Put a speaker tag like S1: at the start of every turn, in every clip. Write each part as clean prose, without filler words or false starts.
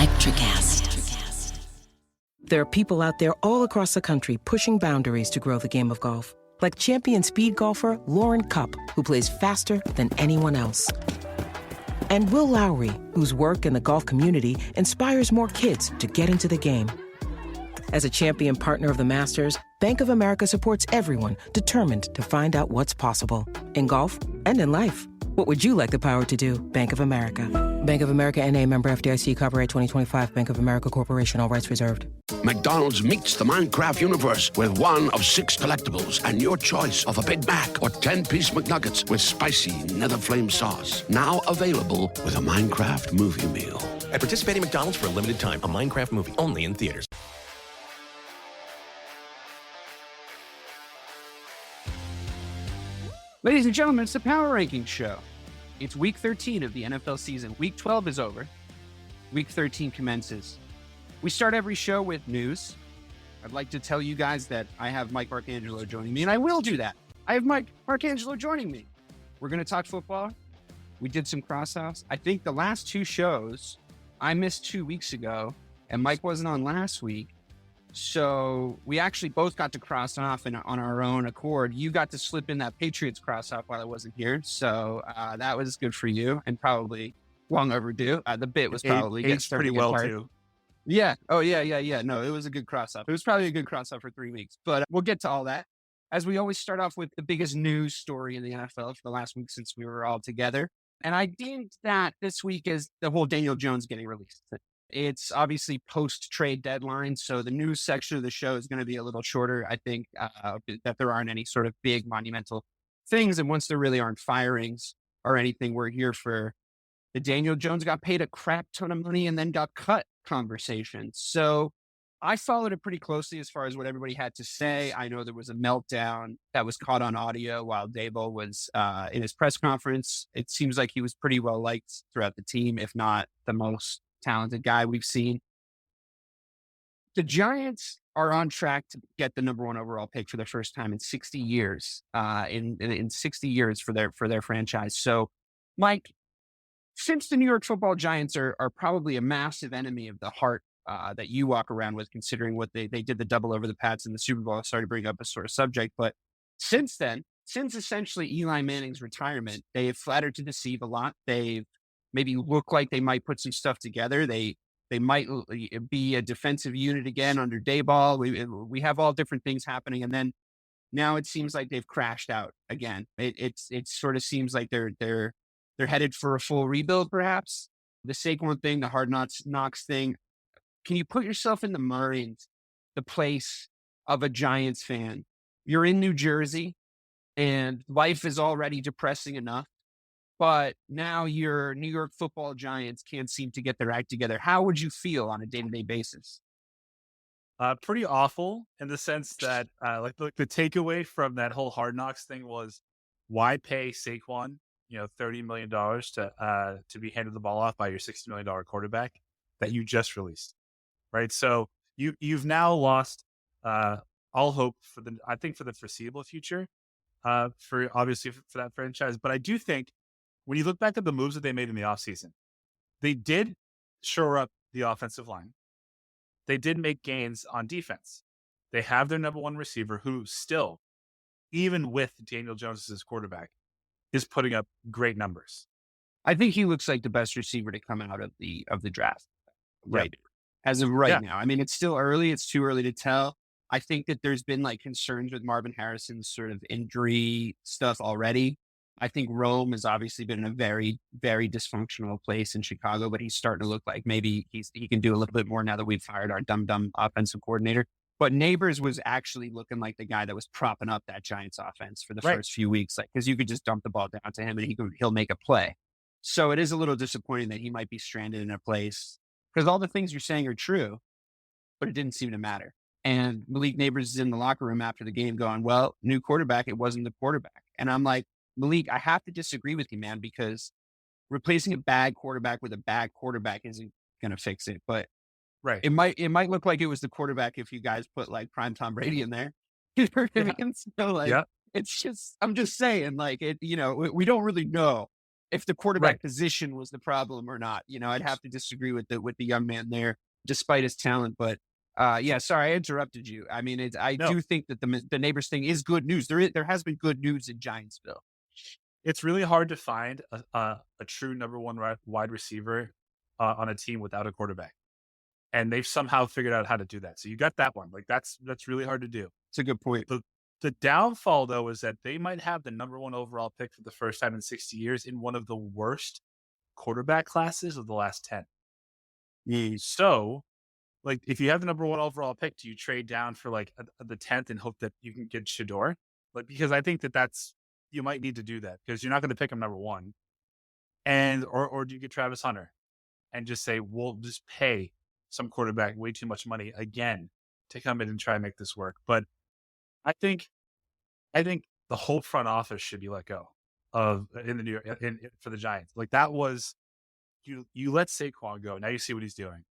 S1: Electricast.
S2: There are people out there all across the country pushing boundaries to grow the game of golf. Like champion speed golfer Lauren Cupp, who plays faster than anyone else. And Will Lowry, whose work in the golf community inspires more kids to get into the game. As a champion partner of the Masters, Bank of America supports everyone determined to find out what's possible. In golf and in life. What would you like the power to do? Bank of America. Bank of America N.A. member FDIC, copyright 2025, Bank of America Corporation, all rights reserved.
S3: McDonald's meets the Minecraft universe with one of 6 collectibles and your choice of a Big Mac or 10-piece McNuggets with spicy Nether Flame sauce. Now available with a Minecraft movie meal.
S4: At participating McDonald's for a limited time, a Minecraft movie only in theaters.
S5: Ladies and gentlemen, it's the Power Rankings Show. It's week 13 of the NFL season. Week 12 is over. Week 13 commences. We start every show with news. I'd like to tell you guys that I have Mike Marcangelo joining me, and I will do that. I have Mike Marcangelo joining me. We're going to talk football. We did some cross-offs. I think the last 2 shows, I missed 2 weeks ago, and Mike wasn't on last week. So we actually both got to cross off on our own accord. You got to slip in that Patriots cross off while I wasn't here. So that was good for you and probably long overdue. The bit was probably
S6: aged pretty well too.
S5: Yeah. Oh, yeah. No, it was a good cross off. It was probably a good cross off for 3 weeks, but we'll get to all that. As we always start off with the biggest news story in the NFL for the last week since we were all together. And I deemed that this week is the whole Daniel Jones getting released. It's obviously post-trade deadline, so the news section of the show is going to be a little shorter. I think that there aren't any sort of big monumental things, and once there really aren't firings or anything, we're here for the Daniel Jones got paid a crap ton of money and then got cut conversation. So I followed it pretty closely as far as what everybody had to say. I know there was a meltdown that was caught on audio while Dable was in his press conference. It seems like he was pretty well liked throughout the team, if not the most talented guy we've seen. The Giants are on track to get the number 1 overall pick for the first time in 60 years, in 60 years for their franchise. So, Mike, since the New York Football Giants are probably a massive enemy of the heart that you walk around with, considering what they did the double over the Pats in the Super Bowl. Sorry to bring up a sort of subject, but since then, since essentially Eli Manning's retirement, they have flattered to deceive a lot. They've maybe look like they might put some stuff together. They might be a defensive unit again under Dayball. We have all different things happening, and then now it seems like they've crashed out again. It sort of seems like they're headed for a full rebuild, perhaps. The Saquon thing, the Hard Knocks thing. Can you put yourself in the mind, the place of a Giants fan? You're in New Jersey, and life is already depressing enough. But now your New York Football Giants can't seem to get their act together. How would you feel on a day-to-day basis?
S6: Pretty awful in the sense that like the takeaway from that whole Hard Knocks thing was, why pay Saquon, $30 million to be handed the ball off by your $60 million quarterback that you just released, right? So you've now lost all hope for the foreseeable future, for that franchise. But I do think, when you look back at the moves that they made in the offseason, they did shore up the offensive line. They did make gains on defense. They have their number 1 receiver who still, even with Daniel Jones as his quarterback, is putting up great numbers.
S5: I think he looks like the best receiver to come out of the draft right as of right now. I mean, it's still early. It's too early to tell. I think that there's been concerns with Marvin Harrison's sort of injury stuff already. I think Rome has obviously been in a very, very dysfunctional place in Chicago, but he's starting to look like maybe he can do a little bit more now that we've fired our dumb offensive coordinator. But Neighbors was actually looking like the guy that was propping up that Giants offense for the first few weeks, because you could just dump the ball down to him and he'll make a play. So it is a little disappointing that he might be stranded in a place, because all the things you're saying are true, but it didn't seem to matter. And Malik Neighbors is in the locker room after the game going, well, new quarterback, it wasn't the quarterback. And I'm like, Malik, I have to disagree with you, man, because replacing a bad quarterback with a bad quarterback isn't going to fix it. But it might look like it was the quarterback if you guys put prime Tom Brady in there. You know what I mean? So it's just, I'm just saying, we don't really know if the quarterback
S6: Right.
S5: position was the problem or not. I'd have to disagree with the young man there, despite his talent. But yeah, sorry, I interrupted you. I mean, I
S6: No,
S5: do think that the neighbors thing is good news. There has been good news in Giantsville.
S6: it's really hard to find a true number one wide receiver on a team without a quarterback, and they've somehow figured out how to do that. So you got that one. Like that's really hard to do.
S5: It's a good point.
S6: The downfall though is that they might have the number one overall pick for the first time in 60 years in one of the worst quarterback classes of the last 10. So, like, if you have the number one overall pick, do you trade down for like the 10th and hope that you can get Shador? Like, because I think that's you might need to do that because you're not going to pick him number one, and or do you get Travis Hunter and just say we'll just pay some quarterback way too much money again to come in and try and make this work? But I think the whole front office should be let go of in the New York for the Giants. Like that was you let Saquon go. Now you see what he's doing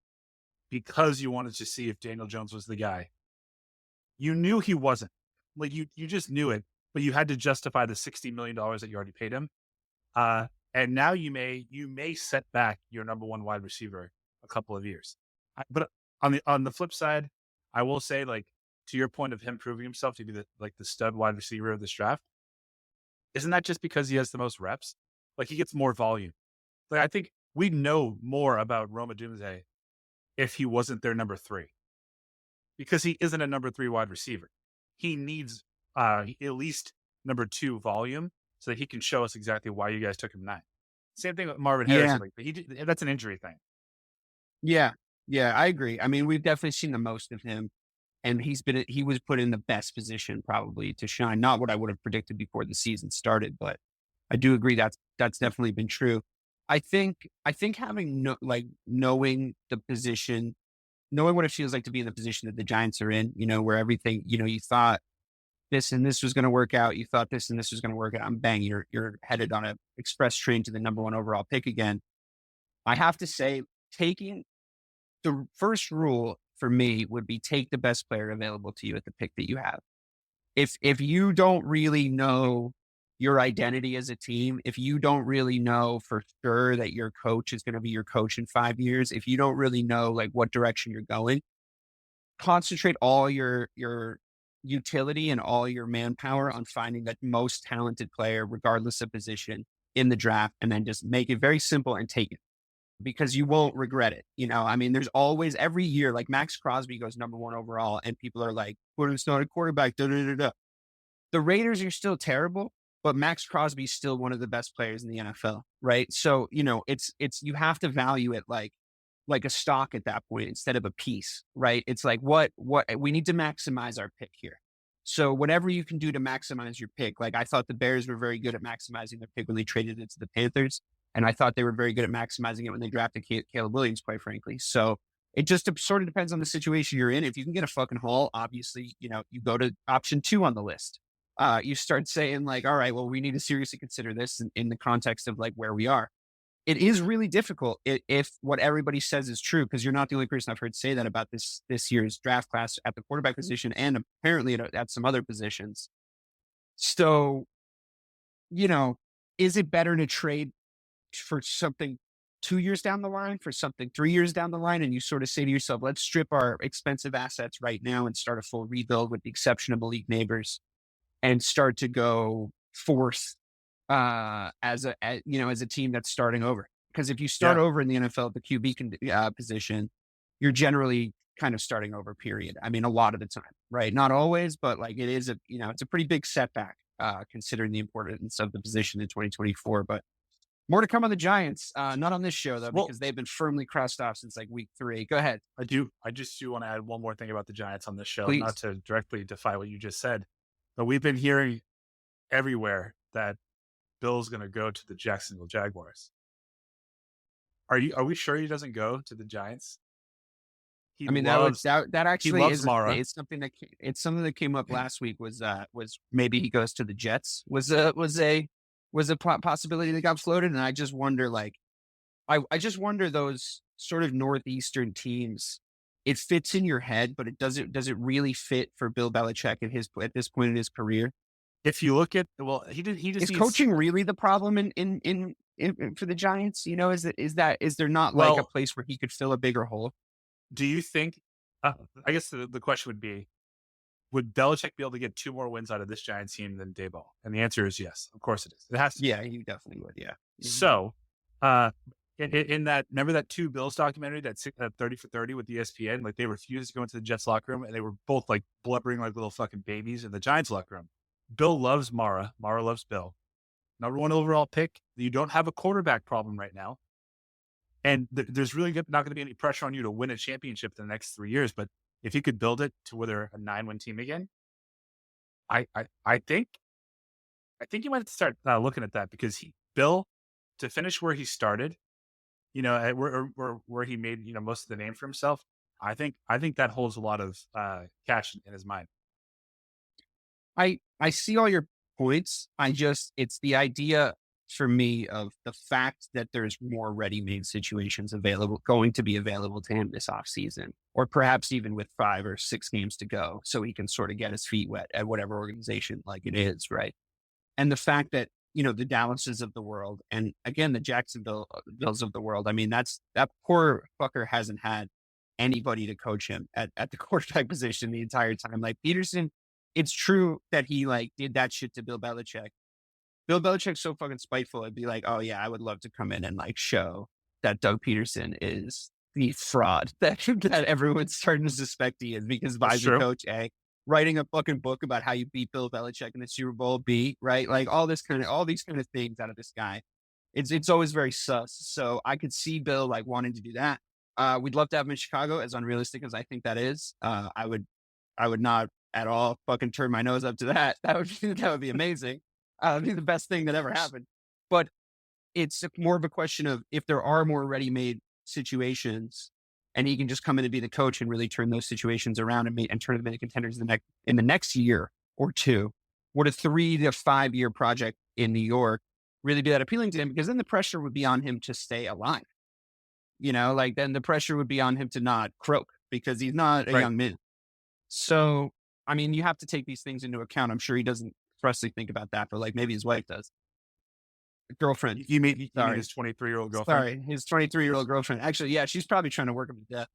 S6: because you wanted to see if Daniel Jones was the guy. You knew he wasn't. Like you just knew it, but you had to justify the $60 million that you already paid him. And now you may set back your number one wide receiver a couple of years. But on the flip side, I will say, like, to your point of him proving himself to be the stud wide receiver of this draft, isn't that just because he has the most reps? Like he gets more volume. Like I think we'd know more about Roma Dumze if he wasn't their number 3. Because he isn't a number 3 wide receiver. He needs at least number 2 volume so that he can show us exactly why you guys took him 9. Same thing with Marvin Harrison. Like, that's an injury thing.
S5: Yeah, I agree. I mean, we've definitely seen the most of him, and he was put in the best position probably to shine. Not what I would have predicted before the season started, but I do agree that's definitely been true. I think having knowing the position, knowing what it feels like to be in the position that the Giants are in, where everything, you thought this and this was going to work out. You thought this and this was going to work out. And bang, you're headed on an express train to the number 1 overall pick again. I have to say, taking the first rule for me would be take the best player available to you at the pick that you have. If you don't really know your identity as a team, if you don't really know for sure that your coach is going to be your coach in 5 years, if you don't really know like what direction you're going, concentrate all your utility and all your manpower on finding that most talented player, regardless of position, in the draft, and then just make it very simple and take it because you won't regret it. I mean, there's always every year, like Max Crosby goes number 1 overall and people are like, but it's not a quarterback. The Raiders are still terrible, but Max Crosby is still one of the best players in the NFL. Right. So, it's, you have to value it like a stock at that point instead of a piece, right? It's like, what we need to maximize our pick here. So whatever you can do to maximize your pick, like I thought the Bears were very good at maximizing their pick when they traded it to the Panthers. And I thought they were very good at maximizing it when they drafted Caleb Williams, quite frankly. So it just sort of depends on the situation you're in. If you can get a fucking haul, obviously, you go to option 2 on the list. You start saying like, all right, well, we need to seriously consider this in the context of like where we are. It is really difficult if what everybody says is true, because you're not the only person I've heard say that about this year's draft class at the quarterback position and apparently at some other positions. So, is it better to trade for something 2 years down the line, for something 3 years down the line? And you sort of say to yourself, let's strip our expensive assets right now and start a full rebuild with the exception of Malik Neighbors and start to go forth as a team that's starting over. Because if you start over in the NFL at the QB position, you're generally kind of starting over, period. I mean, a lot of the time, right? Not always, but like it is it's a pretty big setback considering the importance of the position in 2024. But more to come on the Giants. Not on this show though, because they've been firmly crossed off since like week 3. Go ahead.
S6: I just do want to add one more thing about the Giants on this show,
S5: Please.
S6: Not to directly defy what you just said, but we've been hearing everywhere that Bill's going to go to the Jacksonville Jaguars. Are we sure he doesn't go to the Giants?
S5: That actually is
S6: Mara.
S5: It's something that came up last week was maybe he goes to the Jets was a possibility that got floated. And I just wonder, like, I just wonder those sort of Northeastern teams, it fits in your head, but does it really fit for Bill Belichick at this point in his career?
S6: If you look at, he just
S5: is coaching really the problem in for the Giants? You know, is there not like a
S6: Well,
S5: place where he could fill a bigger hole?
S6: do you think? I guess the question would be: would Belichick be able to get 2 more wins out of this Giants team than Daboll? And the answer is yes. Of course it is. It has to.
S5: Yeah, he definitely would. Yeah. Mhm.
S6: So, uh, in that, remember that 2 Bills documentary, that 30 for 30 with ESPN? Like, they refused to go into the Jets locker room, and they were both like blubbering like little fucking babies in the Giants locker room. Bill loves Mara. Mara loves Bill. Number 1 overall pick. You don't have a quarterback problem right now. And there's really not going to be any pressure on you to win a championship in the next 3 years. But if you could build it to where they're a 9-win team again, I, I, I think I think you might have to start looking at that, because Bill, to finish where he started, where he made, most of the name for himself. I think that holds a lot of cash in his mind.
S5: I see all your points. It's the idea for me of the fact that there's more ready-made situations going to be available to him this offseason, or perhaps even with 5 or 6 games to go, so he can sort of get his feet wet at whatever organization like it is, right? And the fact that, the Dallases of the world, and again, the Jacksonville Bills of the world. I mean, that poor fucker hasn't had anybody to coach him at the quarterback position the entire time. Like Peterson, it's true that he like did that shit to Bill Belichick. Bill Belichick's so fucking spiteful. It'd be like, oh yeah, I would love to come in and like show that Doug Peterson is the fraud that everyone's starting to suspect he is, because
S6: That's
S5: advisor
S6: true.
S5: coach A, writing a fucking book about how you beat Bill Belichick in the Super Bowl B, right? Like all these kind of things out of this guy. It's always very sus. So I could see Bill like wanting to do that. We'd love to have him in Chicago, as unrealistic as I think that is. I would not at all fucking turn my nose up to that. That would be amazing. It'd be the best thing that ever happened. But it's more of a question of, if there are more ready-made situations and he can just come in and be the coach and really turn those situations around and turn them into contenders in the next year or two, would a 3 to 5 year project in New York really be that appealing to him? Because then the pressure would be on him to stay alive. Like then the pressure would be on him to not croak, because he's not a
S6: Right.
S5: young man. So, I mean, you have to take these things into account. I'm sure he doesn't expressly think about that, but like maybe his wife does. Girlfriend.
S6: You mean
S5: Sorry.
S6: his 23-year-old girlfriend?
S5: Sorry, his 23-year-old girlfriend. Actually, yeah, she's probably trying to work him to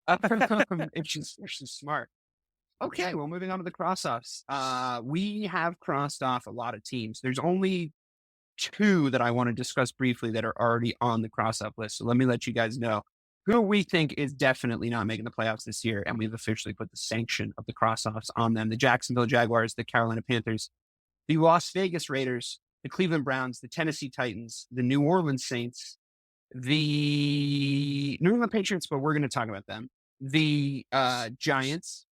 S5: death. if she's smart. Okay, well, moving on to the cross-offs. We have crossed off a lot of teams. There's only 2 that I want to discuss briefly that are already on the cross-off list. So let me let you guys know who we think is definitely not making the playoffs this year, and we've officially put the sanction of the cross-offs on them. The Jacksonville Jaguars, the Carolina Panthers, the Las Vegas Raiders, the Cleveland Browns, the Tennessee Titans, the New Orleans Saints, the New England Patriots, but we're going to talk about them, the Giants,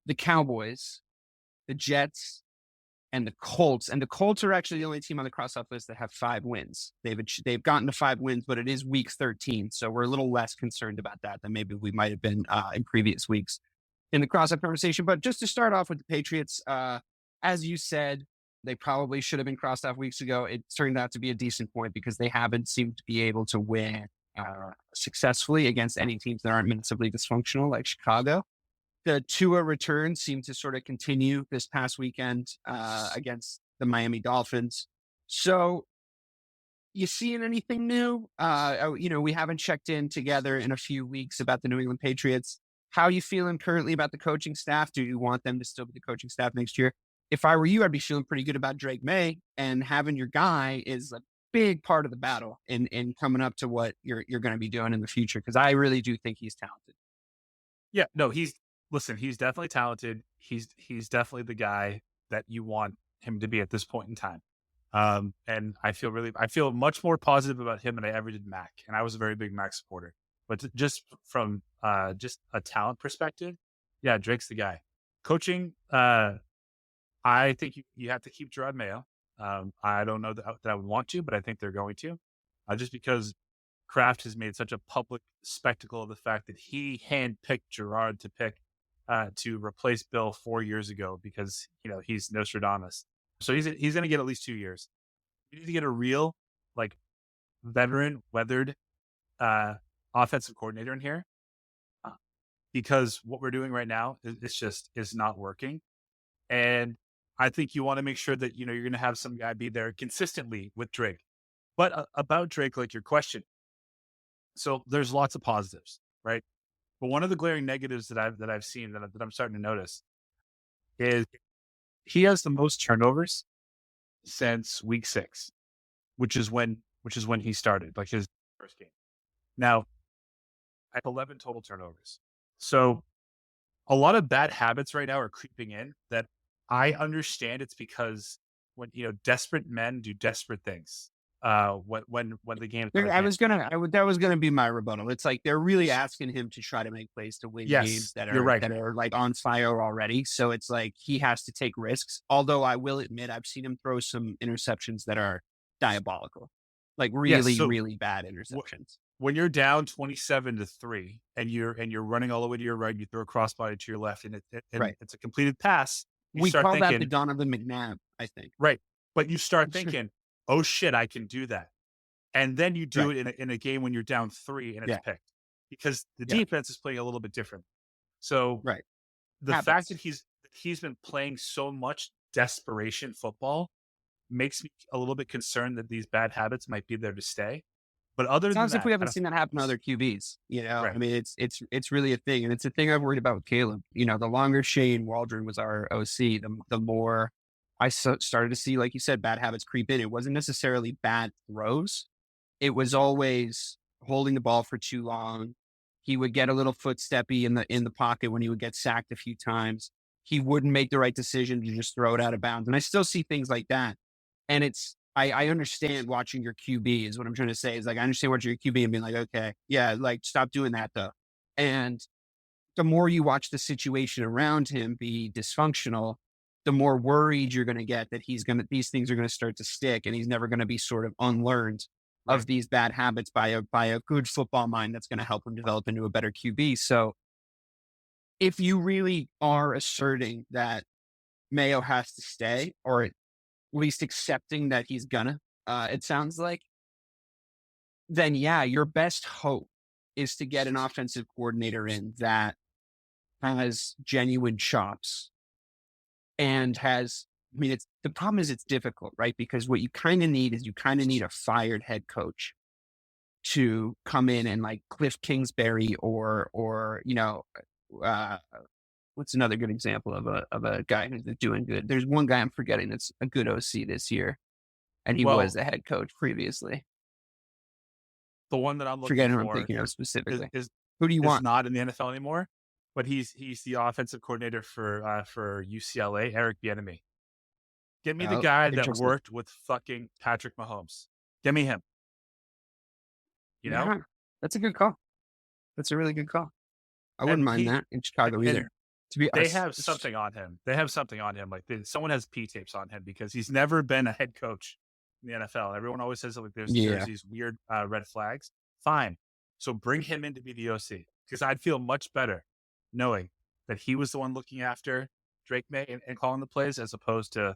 S5: the Cowboys, the Jets, and the Colts. And the Colts are actually the only team on the cross-off list that have 5 wins. They've gotten to 5 wins, but it is week 13, so we're a little less concerned about that than maybe we might have been in previous weeks in the cross-off conversation. But just to start off with the Patriots, as you said, they probably should have been crossed off weeks ago. It turned out to be a decent point, because they haven't seemed to be able to win successfully against any teams that aren't massively dysfunctional like Chicago. The Tua return seemed to sort of continue this past weekend against the Miami Dolphins. So, you seeing anything new? We haven't checked in together in a few weeks about the New England Patriots. How are you feeling currently about the coaching staff? Do you want them to still be the coaching staff next year? If I were you, I'd be feeling pretty good about Drake May, and having your guy is a big part of the battle in coming up to what you're going to be doing in the future, because I really do think he's talented.
S6: Yeah, no, he's definitely talented. He's definitely the guy that you want him to be at this point in time. And I feel much more positive about him than I ever did Mac. And I was a very big Mac supporter, but just from just a talent perspective, yeah, Drake's the guy. Coaching, I think you have to keep Gerard Mayo. I don't know that I would want to, but I think they're going to, just because Kraft has made such a public spectacle of the fact that he handpicked Gerard to replace Bill 4 years ago, because he's Nostradamus. So he's going to get at least 2 years. You need to get a real veteran, weathered offensive coordinator in here, because what we're doing right now is not working. And I think you want to make sure that, you're going to have some guy be there consistently with Drake. But about Drake, like your question, so there's lots of positives, right? But one of the glaring negatives that I've seen that I'm starting to notice is he has the most turnovers since week 6, which is when he started, like his first game. Now, I have 11 total turnovers. So a lot of bad habits right now are creeping in that I understand. It's because when, desperate men do desperate things. When the game,
S5: That was gonna be my rebuttal. It's like they're really asking him to try to make plays to win games
S6: yes,
S5: that
S6: you're
S5: are
S6: right.
S5: that are like on fire already. So it's like he has to take risks. Although I will admit, I've seen him throw some interceptions that are diabolical, like
S6: Yes.
S5: really,
S6: So
S5: really bad interceptions.
S6: when you're down 27-3 and you're running all the way to your right, you throw a crossbody to your left, and
S5: Right.
S6: it's a completed pass. You
S5: We
S6: start
S5: call that the
S6: thinking,
S5: Donovan McNabb, I think.
S6: right, but you start thinking, oh shit, I can do that. And then you do
S5: Right.
S6: it in a game when you're down 3 and it's
S5: Yeah.
S6: picked because the
S5: Yeah.
S6: defense is playing a little bit different. So
S5: Right.
S6: the
S5: Habits.
S6: fact that he's been playing so much desperation football makes me a little bit concerned that these bad habits might be there to stay. But other than
S5: Sounds like
S6: that,
S5: we
S6: I
S5: haven't
S6: don't,
S5: seen that happen to other QBs. I
S6: right,
S5: mean, it's really a thing, and it's a thing I've worried about with Caleb. The longer Shane Waldron was our OC, the more I started to see, like you said, bad habits creep in. It wasn't necessarily bad throws; it was always holding the ball for too long. He would get a little footsteppy in the pocket when he would get sacked a few times. He wouldn't make the right decision to just throw it out of bounds, and I still see things like that. And I understand watching your QB is what I'm trying to say. Is like, I understand watching your QB and being like, okay, yeah, like stop doing that though. And the more you watch the situation around him be dysfunctional, the more worried you're going to get that these things are going to start to stick and he's never going to be sort of unlearned
S6: right.
S5: of these bad habits by a good football mind that's going to help him develop into a better QB. So if you really are asserting that Mayo has to stay, or at least accepting that he's gonna, it sounds like, then yeah, your best hope is to get an offensive coordinator in that has genuine chops and I mean, the problem is it's difficult, right? Because what you kind of need is you kind of need a fired head coach to come in and like Cliff Kingsbury or uh, what's another good example of a guy who's doing good? There's one guy I'm forgetting that's a good OC this year, and he was
S6: Well,
S5: the head coach previously.
S6: the one that I'm looking
S5: Forgetting who I'm
S6: for
S5: thinking of
S6: is
S5: specifically.
S6: is
S5: Who do you
S6: is
S5: want?
S6: not in the NFL anymore, but he's the offensive coordinator for UCLA, Eric Bieniemy. Get me the
S5: Oh,
S6: guy that
S5: interesting.
S6: worked with fucking Patrick Mahomes. Give me him. You know,
S5: Yeah, that's a good call. That's a really good call. I wouldn't
S6: and
S5: mind that in Chicago
S6: and
S5: either. To be
S6: they
S5: honest,
S6: have something on him. They have something on him. Like someone has P tapes on him because he's never been a head coach in the NFL. Everyone always says that, like there's
S5: yeah,
S6: these weird red flags. Fine, so bring him in to be the OC because I'd feel much better knowing that he was the one looking after Drake May and calling the plays as opposed to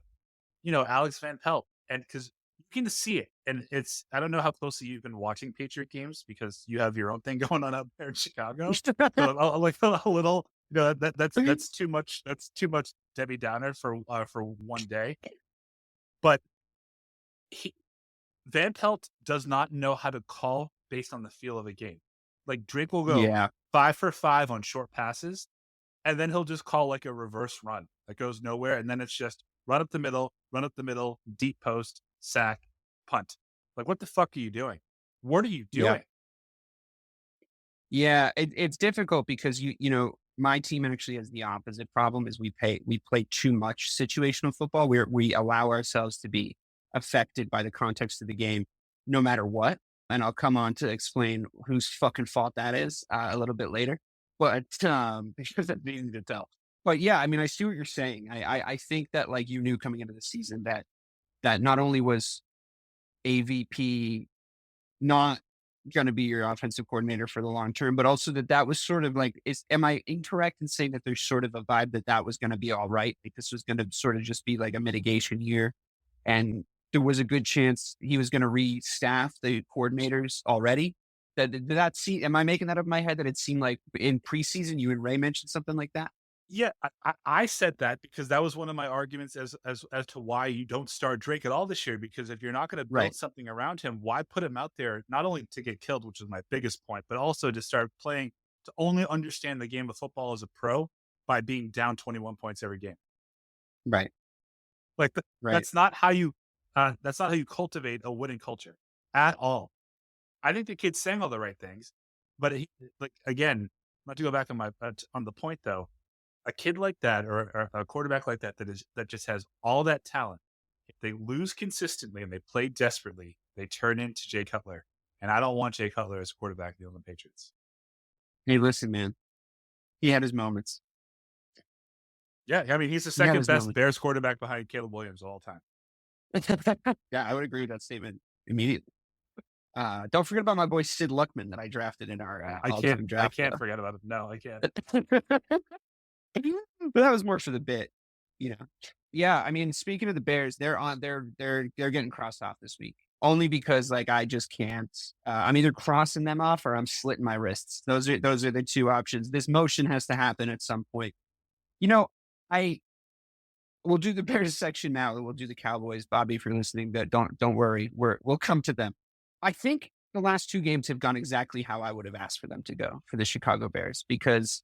S6: Alex Van Pelt. And because you can see it, and I don't know how closely you've been watching Patriot games because you have your own thing going on up there in Chicago. So I'm like a little, that's too much. That's too much Debbie Downer for one day. But Van Pelt does not know how to call based on the feel of a game. Like Drake will go
S5: yeah,
S6: 5 for 5 on short passes, and then he'll just call like a reverse run that goes nowhere, and then it's just run up the middle, deep post, sack, punt. Like, what the fuck are you doing? What are you
S5: yeah.
S6: doing?
S5: Yeah, it's difficult because my team actually has the opposite problem is we play too much situational football where we allow ourselves to be affected by the context of the game no matter what. And I'll come on to explain whose fucking fault that is a little bit later. But because that's easy to tell. But yeah, I mean, I see what you're saying. I think that like you knew coming into the season that not only was AVP not going to be your offensive coordinator for the long term, but also that was sort of like, am I incorrect in saying that there's sort of a vibe that was going to be all right? Like this was going to sort of just be like a mitigation year. And there was a good chance he was going to restaff the coordinators already. Am I making that up in my head that it seemed like in preseason, you and Ray mentioned something like that?
S6: Yeah, I said that because that was one of my arguments as to why you don't start Drake at all this year. Because if you're not going to
S5: Right.
S6: build something around him, why put him out there not only to get killed, which is my biggest point, but also to start playing to only understand the game of football as a pro by being down 21 points every game.
S5: Right.
S6: Like
S5: Right.
S6: that's not how you cultivate a winning culture at all. I think the kid's saying all the right things, but like again, not to go back on on the point though. A kid like that or a quarterback like that just has all that talent. If they lose consistently and they play desperately, they turn into Jay Cutler. And I don't want Jay Cutler as a quarterback of the New England Patriots.
S5: Hey, listen, man. He had his moments.
S6: Yeah, I mean, he's the
S5: He had
S6: second
S5: his
S6: best
S5: moments.
S6: Bears quarterback behind Caleb Williams of all time.
S5: Yeah, I would agree with that statement immediately. Don't forget about my boy Sid Luckman that I drafted in our all-time
S6: I
S5: draft.
S6: can't forget about him. No, I can't.
S5: But that was more for the bit, you know. Yeah, I mean, speaking of the Bears, they're getting crossed off this week. Only because like I just can't. I'm either crossing them off or I'm slitting my wrists. Those are the two options. This motion has to happen at some point. You know, we'll do the Bears section now, and we'll do the Cowboys. Bobby, if you're listening, don't worry, we'll come to them. I think the last two games have gone exactly how I would have asked for them to go for the Chicago Bears, because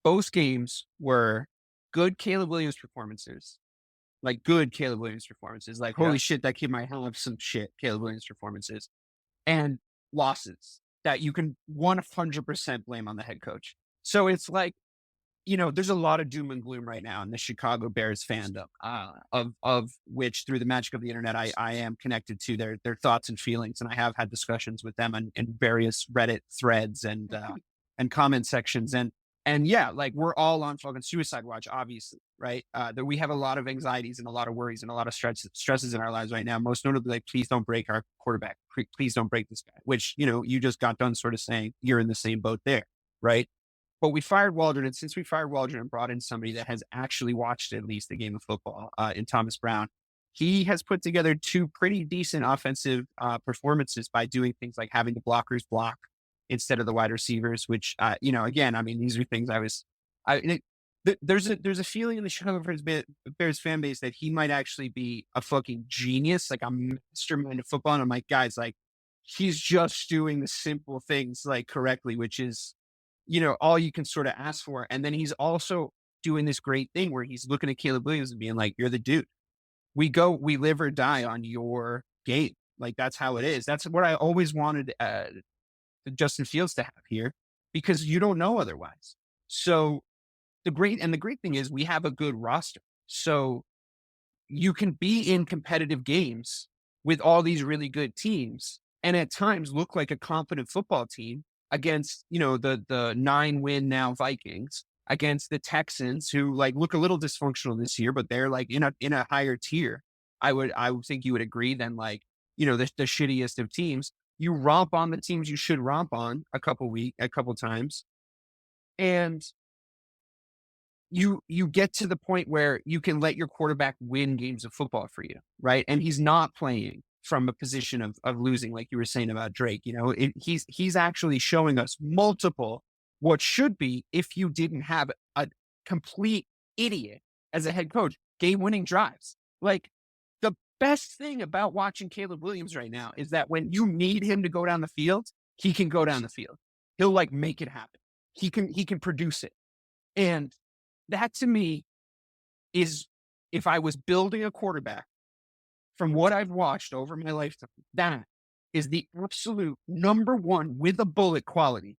S5: both games were good Caleb Williams performances, like good Caleb Williams performances, like holy shit, that kid might have some shit Caleb Williams performances, and losses that you can 100% blame on the head coach. So it's like, there's a lot of doom and gloom right now in the Chicago Bears fandom, of which through the magic of the internet, I am connected to their thoughts and feelings. And I have had discussions with them in various Reddit threads and comment sections. And yeah, like we're all on fucking suicide watch, obviously, right? That we have a lot of anxieties and a lot of worries and a lot of stresses in our lives right now. Most notably, like, please don't break our quarterback. Please don't break this guy, which, you just got done sort of saying you're in the same boat there, right? But we fired Waldron, and since we fired Waldron and brought in somebody that has actually watched at least a game of football, in Thomas Brown, he has put together two pretty decent offensive performances by doing things like having the blockers block instead of the wide receivers, which, again, I mean, these are things there's a feeling in the Chicago Bears fan base that he might actually be a fucking genius, like a mastermind of football. And I'm like, guys, like, he's just doing the simple things like correctly, which is, all you can sort of ask for. And then he's also doing this great thing where he's looking at Caleb Williams and being like, you're the dude. We live or die on your game. Like, that's how it is. That's what I always wanted Justin Fields to have here, because you don't know otherwise. So the great thing is we have a good roster. So you can be in competitive games with all these really good teams and at times look like a competent football team against, the 9-win now Vikings, against the Texans, who like look a little dysfunctional this year, but they're like in a higher tier. I would think you would agree than like, the shittiest of teams. You romp on the teams you should romp on a couple times. And you get to the point where you can let your quarterback win games of football for you, right? And he's not playing from a position of losing, like you were saying about Drake. He's actually showing us multiple what should be, if you didn't have a complete idiot as a head coach, game-winning drives. Like, the best thing about watching Caleb Williams right now is that when you need him to go down the field, he can go down the field. He'll like make it happen. He can produce it. And that to me is, if I was building a quarterback from what I've watched over my lifetime, that is the absolute number one with a bullet quality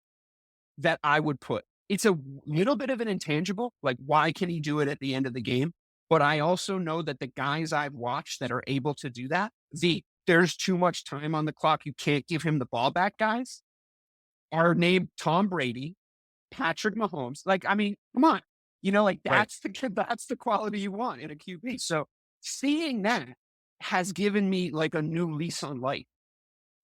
S5: that I would put. It's a little bit of an intangible, like why can he do it at the end of the game? But I also know that the guys I've watched that are able to do that, there's too much time on the clock, you can't give him the ball back guys, are named Tom Brady, Patrick Mahomes. Like, I mean, come on. That's the quality you want in a QB. So seeing that has given me like a new lease on life.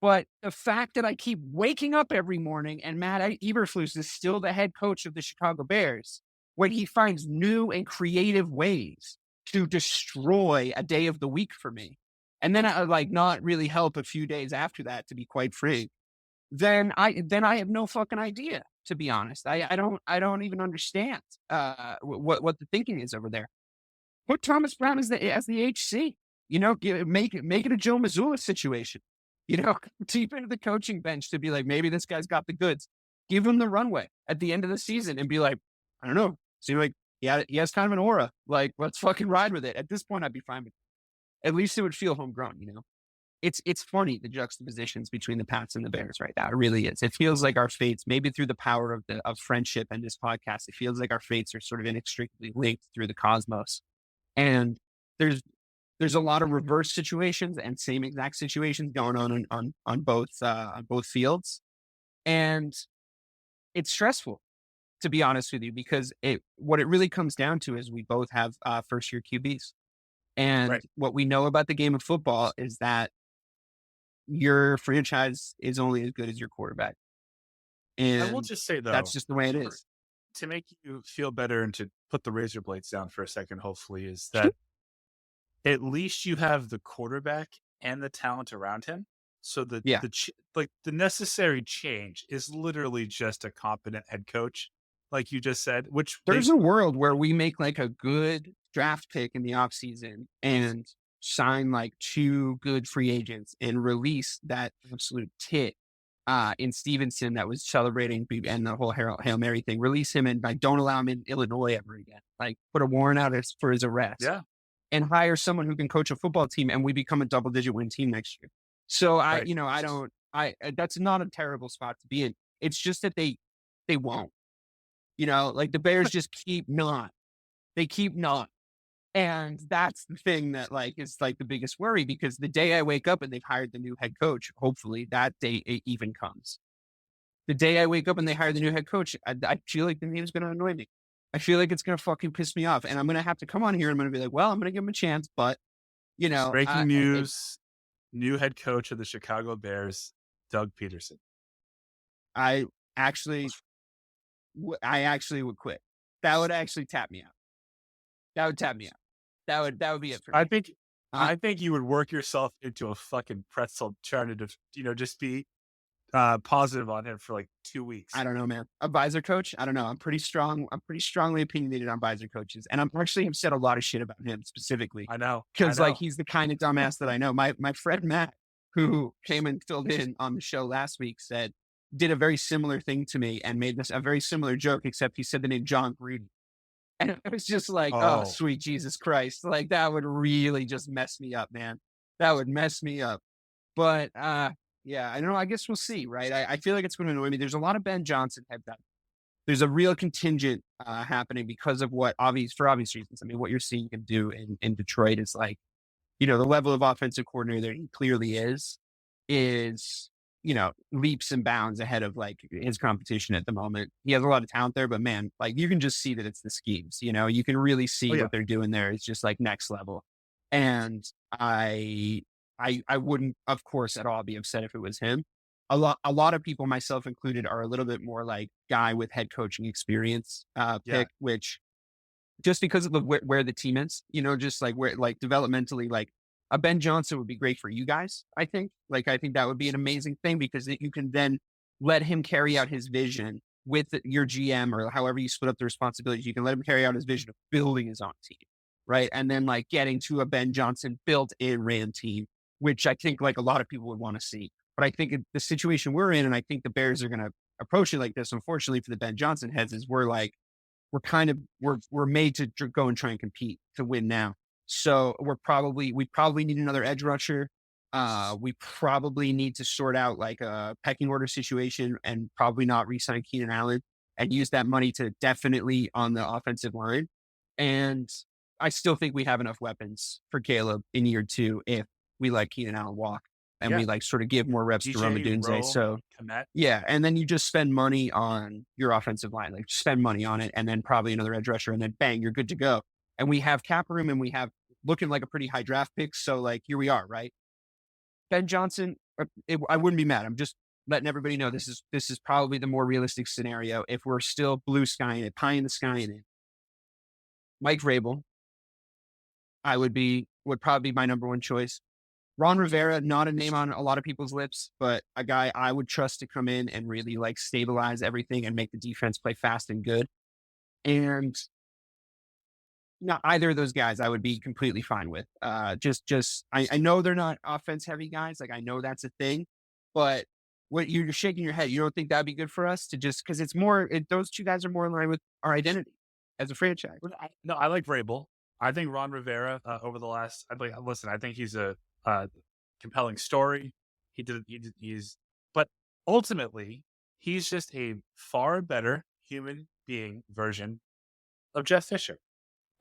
S5: But the fact that I keep waking up every morning and Matt Eberflus is still the head coach of the Chicago Bears, when he finds new and creative ways to destroy a day of the week for me, and then I like not really help a few days after that, to be quite frank, then I have no fucking idea. to be honest. I don't even understand what the thinking is over there. Put Thomas Brown as the HC. Make it a Joe Mazzulla situation. Deep into the coaching bench to be like, maybe this guy's got the goods. Give him the runway at the end of the season and be like, I don't know. Seem like he has kind of an aura. Like, let's fucking ride with it. At this point, I'd be fine with it. At least it would feel homegrown. It's funny, the juxtapositions between the Pats and the Bears right now. It really is. It feels like our fates, maybe through the power of friendship and this podcast, it feels like our fates are sort of inextricably linked through the cosmos. And there's a lot of reverse situations and same exact situations going on both fields. And it's stressful, to be honest with you, because what it really comes down to is we both have first year QBs. And
S6: Right.
S5: what we know about the game of football is that your franchise is only as good as your quarterback.
S6: I will
S5: And
S6: just say, though,
S5: that's just the way it
S6: for-
S5: is.
S6: to make you feel better and to put the razor blades down for a second, hopefully, is that at least you have the quarterback and the talent around him. So
S5: Yeah.
S6: the necessary change is literally just a competent head coach, like you just said, which
S5: There's a world where we make like a good draft pick in the offseason and sign like 2 good free agents and release that absolute tit in Stevenson that was celebrating and the whole Hail Mary thing. Release him and like don't allow him in Illinois ever again. Like put a warrant out for his arrest.
S6: yeah.
S5: And hire someone who can coach a football team and we become a double-digit win team next year. So
S6: Right.
S5: that's not a terrible spot to be in. It's just that they won't. Like the Bears just keep not. They keep not. And that's the thing that like is like the biggest worry, because the day I wake up and they've hired the new head coach, hopefully that day it even comes. The day I wake up and they hire the new head coach, I feel like the name's going to annoy me. I feel like it's going to fucking piss me off. And I'm going to have to come on here and I'm going to be like, well, I'm going to give him a chance. But,
S6: Breaking news: new head coach of the Chicago Bears, Doug Peterson.
S5: I actually would quit. That would actually tap me out. That would tap me out. That would be it for me.
S6: I think you would work yourself into a fucking pretzel trying to, just be positive on him for like 2 weeks.
S5: I don't know, man. A visor coach? I don't know. I'm pretty strongly opinionated on visor coaches. And I'm actually have said a lot of shit about him specifically.
S6: I know.
S5: Because like he's the kind of dumbass that I know. My friend Matt, who came and filled in on the show last week, did a very similar thing to me and made a very similar joke, except he said the name John Gruden. And it was just like, oh, sweet Jesus Christ. Like that would really just mess me up, man. That would mess me up. But yeah, I don't know. I guess we'll see, right? I feel like it's going to annoy me. There's a lot of Ben Johnson head that. There's a real contingent happening because of for obvious reasons. I mean, what you're seeing him do in Detroit is like, the level of offensive coordinator he clearly is leaps and bounds ahead of like his competition at the moment. He has a lot of talent there, but man, like you can just see that it's the schemes, you can really see what they're doing there. It's just like next level. And I wouldn't, of course, at all be upset if it was him. A lot of people, myself included, are a little bit more like guy with head coaching experience pick, which just because of where the team is, just like where, like developmentally, like a Ben Johnson would be great for you guys. I think that would be an amazing thing because you can then let him carry out his vision with your GM or however you split up the responsibilities. You can let him carry out his vision of building his own team. Right. And then like getting to a Ben Johnson built in ran team, which I think like a lot of people would want to see. But I think the situation we're in, and I think the Bears are going to approach it like this, unfortunately for the Ben Johnson heads, is we're made to go and try and compete to win now. So we probably need another edge rusher. We probably need to sort out like a pecking order situation and probably not re-sign Keenan Allen and use that money to definitely on the offensive line. And I still think we have enough weapons for Caleb in year 2 if we let Keenan Allen walk and we like sort of give more reps to Romadunze. So yeah. And then you just spend money on your offensive line, like spend money on it and then probably another edge rusher and then bang, you're good to go. And we have cap room and we have looking like a pretty high draft pick. So like, here we are, right? Ben Johnson, I wouldn't be mad. I'm just letting everybody know this is probably the more realistic scenario. If we're still blue skying it, pie in the sky in it. Mike Vrabel, would probably be my number one choice. Ron Rivera, not a name on a lot of people's lips, but a guy I would trust to come in and really like stabilize everything and make the defense play fast and good. And not either of those guys I would be completely fine with. I know they're not offense heavy guys. Like I know that's a thing, but what you're shaking your head, you don't think that'd be good for us to just, cause it's more, those two guys are more in line with our identity as a franchise.
S6: No, I like Vrabel. I think Ron Rivera over the last, I think he's a compelling story. But ultimately, he's just a far better human being version of Jeff Fisher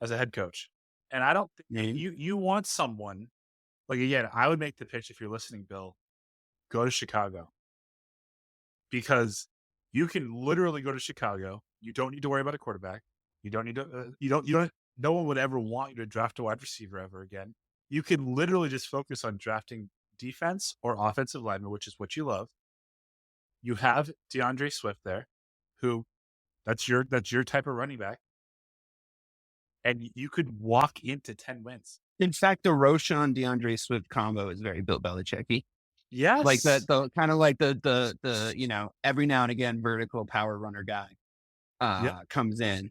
S6: as a head coach. And I don't think you want someone like, again, I would make the pitch if you're listening, Bill, go to Chicago, because you can literally go to Chicago. You don't need to worry about a quarterback. You don't need to, no one would ever want you to draft a wide receiver ever again. You can literally just focus on drafting defense or offensive linemen, which is what you love. You have DeAndre Swift there, who that's your type of running back. And you could walk into 10 wins.
S5: In fact, the Roshan DeAndre Swift combo is very Bill Belichick-y.
S6: Yes.
S5: Like the kind of like the, you know, every now and again, vertical power runner guy comes in.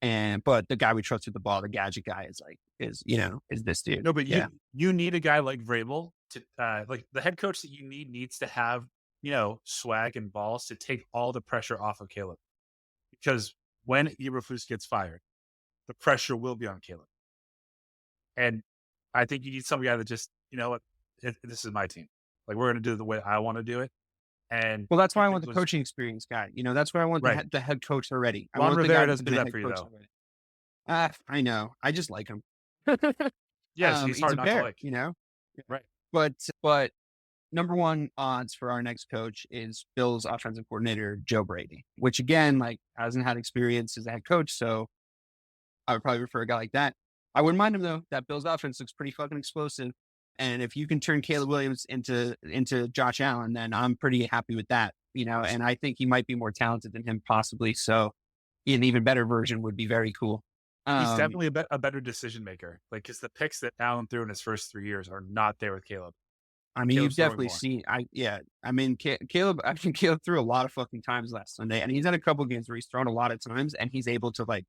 S5: But the guy we trust with the ball, the gadget guy is this dude.
S6: No, but you need a guy like Vrabel to like the head coach that you needs to have, swag and balls to take all the pressure off of Caleb. Because when Eberflus gets fired, the pressure will be on Caleb. And I think you need some guy that just, this is my team. Like, we're going to do it the way I want to do it. And
S5: well, that's why I want the coaching experience guy. That's why I want the head coach already.
S6: Ron Rivera doesn't do that for you, though.
S5: I know. I just like him.
S6: Yes, he's hard not to like.
S5: Right. But number one odds for our next coach is Bill's offensive coordinator, Joe Brady, which again, like, hasn't had experience as a head coach. So I would probably prefer a guy like that. I wouldn't mind him, though. That Bill's offense looks pretty fucking explosive. And if you can turn Caleb Williams into Josh Allen, then I'm pretty happy with that, and I think he might be more talented than him possibly. So an even better version would be very cool.
S6: He's definitely a better decision maker. Like, because the picks that Allen threw in his first 3 years are not there with Caleb.
S5: I mean, you've definitely seen, Caleb, I think Caleb threw a lot of fucking times last Sunday, and he's had a couple games where he's thrown a lot of times and he's able to like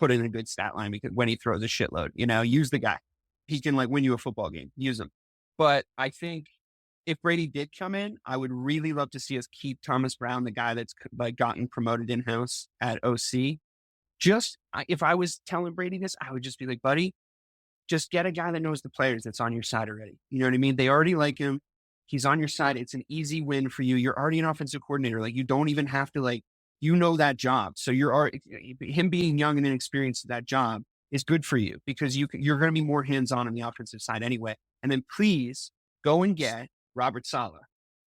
S5: put in a good stat line because when he throws a shitload, use the guy. He can like win you a football game, use him. But I think if Brady did come in, I would really love to see us keep Thomas Brown, the guy that's like gotten promoted in-house at OC. If I was telling Brady this, I would just be like, buddy, just get a guy that knows the players that's on your side already. You know what I mean? They already like him. He's on your side. It's an easy win for you. You're already an offensive coordinator. Like, you don't even have to that job. So him being young and inexperienced at that job is good for you because you're going to be more hands-on the offensive side anyway. And then please go and get Robert Saleh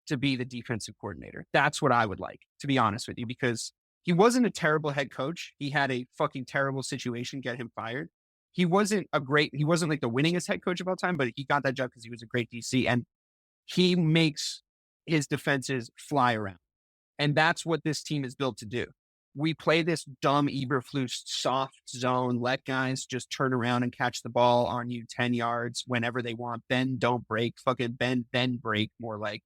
S5: to be the defensive coordinator. That's what I would like, to be honest with you, because he wasn't a terrible head coach. He had a fucking terrible situation get him fired. He wasn't like the winningest head coach of all time, but he got that job because he was a great DC, and he makes his defenses fly around. And that's what this team is built to do. We play this dumb Eberflus soft zone, let guys just turn around and catch the ball on you 10 yards whenever they want. Bend, don't break, fucking bend, then break, more like.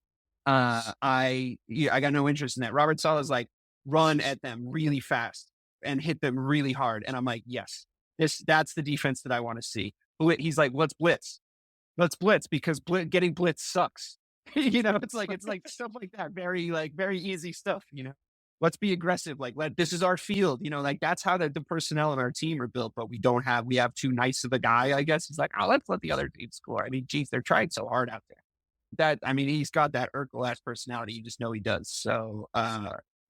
S5: I got no interest in that. Robert Saleh's like, run at them really fast and hit them really hard. And I'm like, yes, that's the defense that I want to see. He's like, let's blitz because getting blitz sucks. It's like stuff like that. Very easy stuff, Let's be aggressive. This is our field, that's how the personnel in our team are built, but we have too nice of a guy, I guess. He's like, let's let the other team score. I mean, geez, they're trying so hard out there. He's got that Urkel-ass personality. You just know he does. So,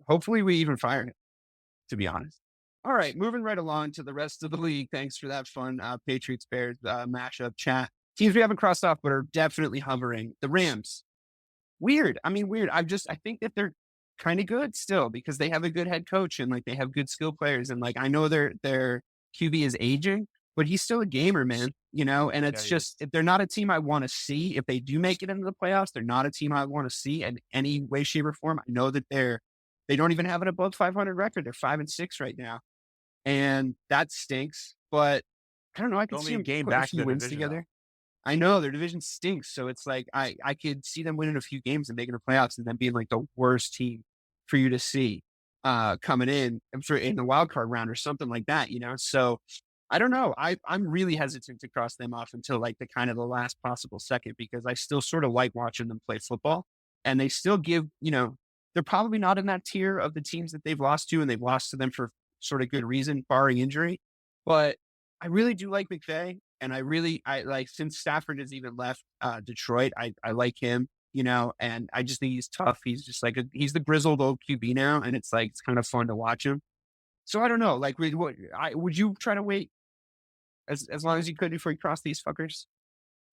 S5: hopefully we even fire him, to be honest. All right, moving right along to the rest of the league. Thanks for that fun Patriots-Bears mashup chat. Teams we haven't crossed off, but are definitely hovering. The Rams. Weird. I think that they're kind of good still because they have a good head coach and they have good skill players. And I know their QB is aging, but he's still a gamer, man, and it's if they're not a team I want to see, if they do make it into the playoffs, they're not a team I want to see in any way, shape or form. I know that they don't even have an above 500 record. They're 5-6 right now. And that stinks, but I don't know. I can see them
S6: game
S5: put a
S6: back
S5: few wins together. I know their division stinks. So it's like, I could see them winning a few games and making the playoffs and then being like the worst team for you to see coming in in the wild card round or something like that, So I don't know. I'm really hesitant to cross them off until like the kind of the last possible second, because I still sort of like watching them play football, and they still give, they're probably not in that tier of the teams that they've lost to, and they've lost to them for sort of good reason, barring injury. But I really do like McVay, and I like, since Stafford has even left Detroit, I like him, and I just think he's tough. He's just like he's the grizzled old QB now, and it's like it's kind of fun to watch him. So I don't know. Like, would you try to wait as long as you could before you cross these fuckers?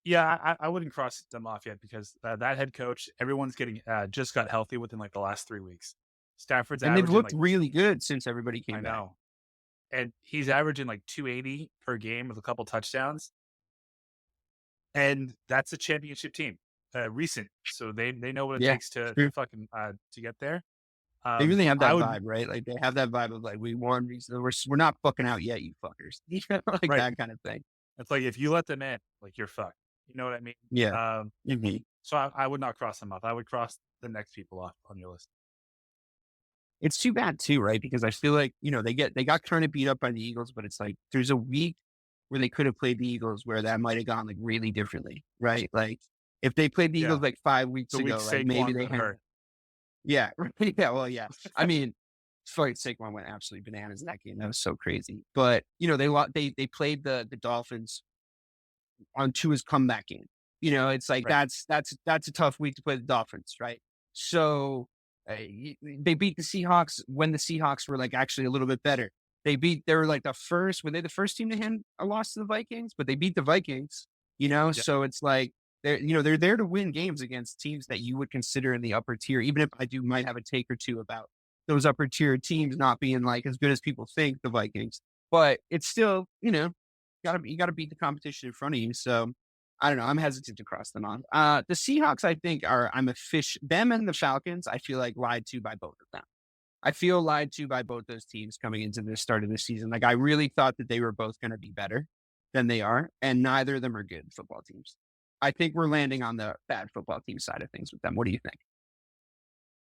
S6: Yeah, I wouldn't cross them off yet because that head coach, everyone's getting just got healthy within like the last 3 weeks. Stafford's
S5: And they've
S6: averaging
S5: looked
S6: like
S5: really good since everybody came
S6: I
S5: back.
S6: know, and he's averaging like 280 per game with a couple touchdowns, and that's a championship team, recent, so they know what it
S5: Yeah,
S6: takes to
S5: true.
S6: fucking to get there.
S5: They really have that
S6: I would
S5: vibe, right? Like they have that vibe of like, we won, we're not fucking out yet, you fuckers. Like
S6: right.
S5: that kind of thing.
S6: It's like if you let them in, like you're fucked. You know what I mean?
S5: Yeah.
S6: Um,
S5: Mhm.
S6: so I would not cross them off. I would cross the next people off on your list.
S5: It's too bad too, right? Because I feel like, they got kind of beat up by the Eagles, but it's like there's a week where they could have played the Eagles where that might have gone like really differently, right? Like if they played the
S6: Yeah,
S5: Eagles like 5 weeks
S6: the week
S5: ago, like maybe
S6: Saquon
S5: they
S6: got
S5: had,
S6: hurt.
S5: yeah, right. Yeah, well, yeah. I mean, fucking Saquon went absolutely bananas in that game. That was so crazy. But they played the Dolphins on to his comeback game. It's like
S6: Right.
S5: that's a tough week to play the Dolphins, right? So they beat the Seahawks when the Seahawks were like actually a little bit better. They were like were they the first team to hand a loss to the Vikings, but they beat the Vikings,
S6: Yeah.
S5: So it's like they're there to win games against teams that you would consider in the upper tier, even if might have a take or two about those upper tier teams not being like as good as people think, the Vikings. But it's still, you gotta beat the competition in front of you. So I don't know. I'm hesitant to cross them off. The Seahawks, I think, them and the Falcons, I feel like lied to by both of them. I feel lied to by both those teams coming into the start of the season. Like I really thought that they were both going to be better than they are, and neither of them are good football teams. I think we're landing on the bad football team side of things with them. What do you think?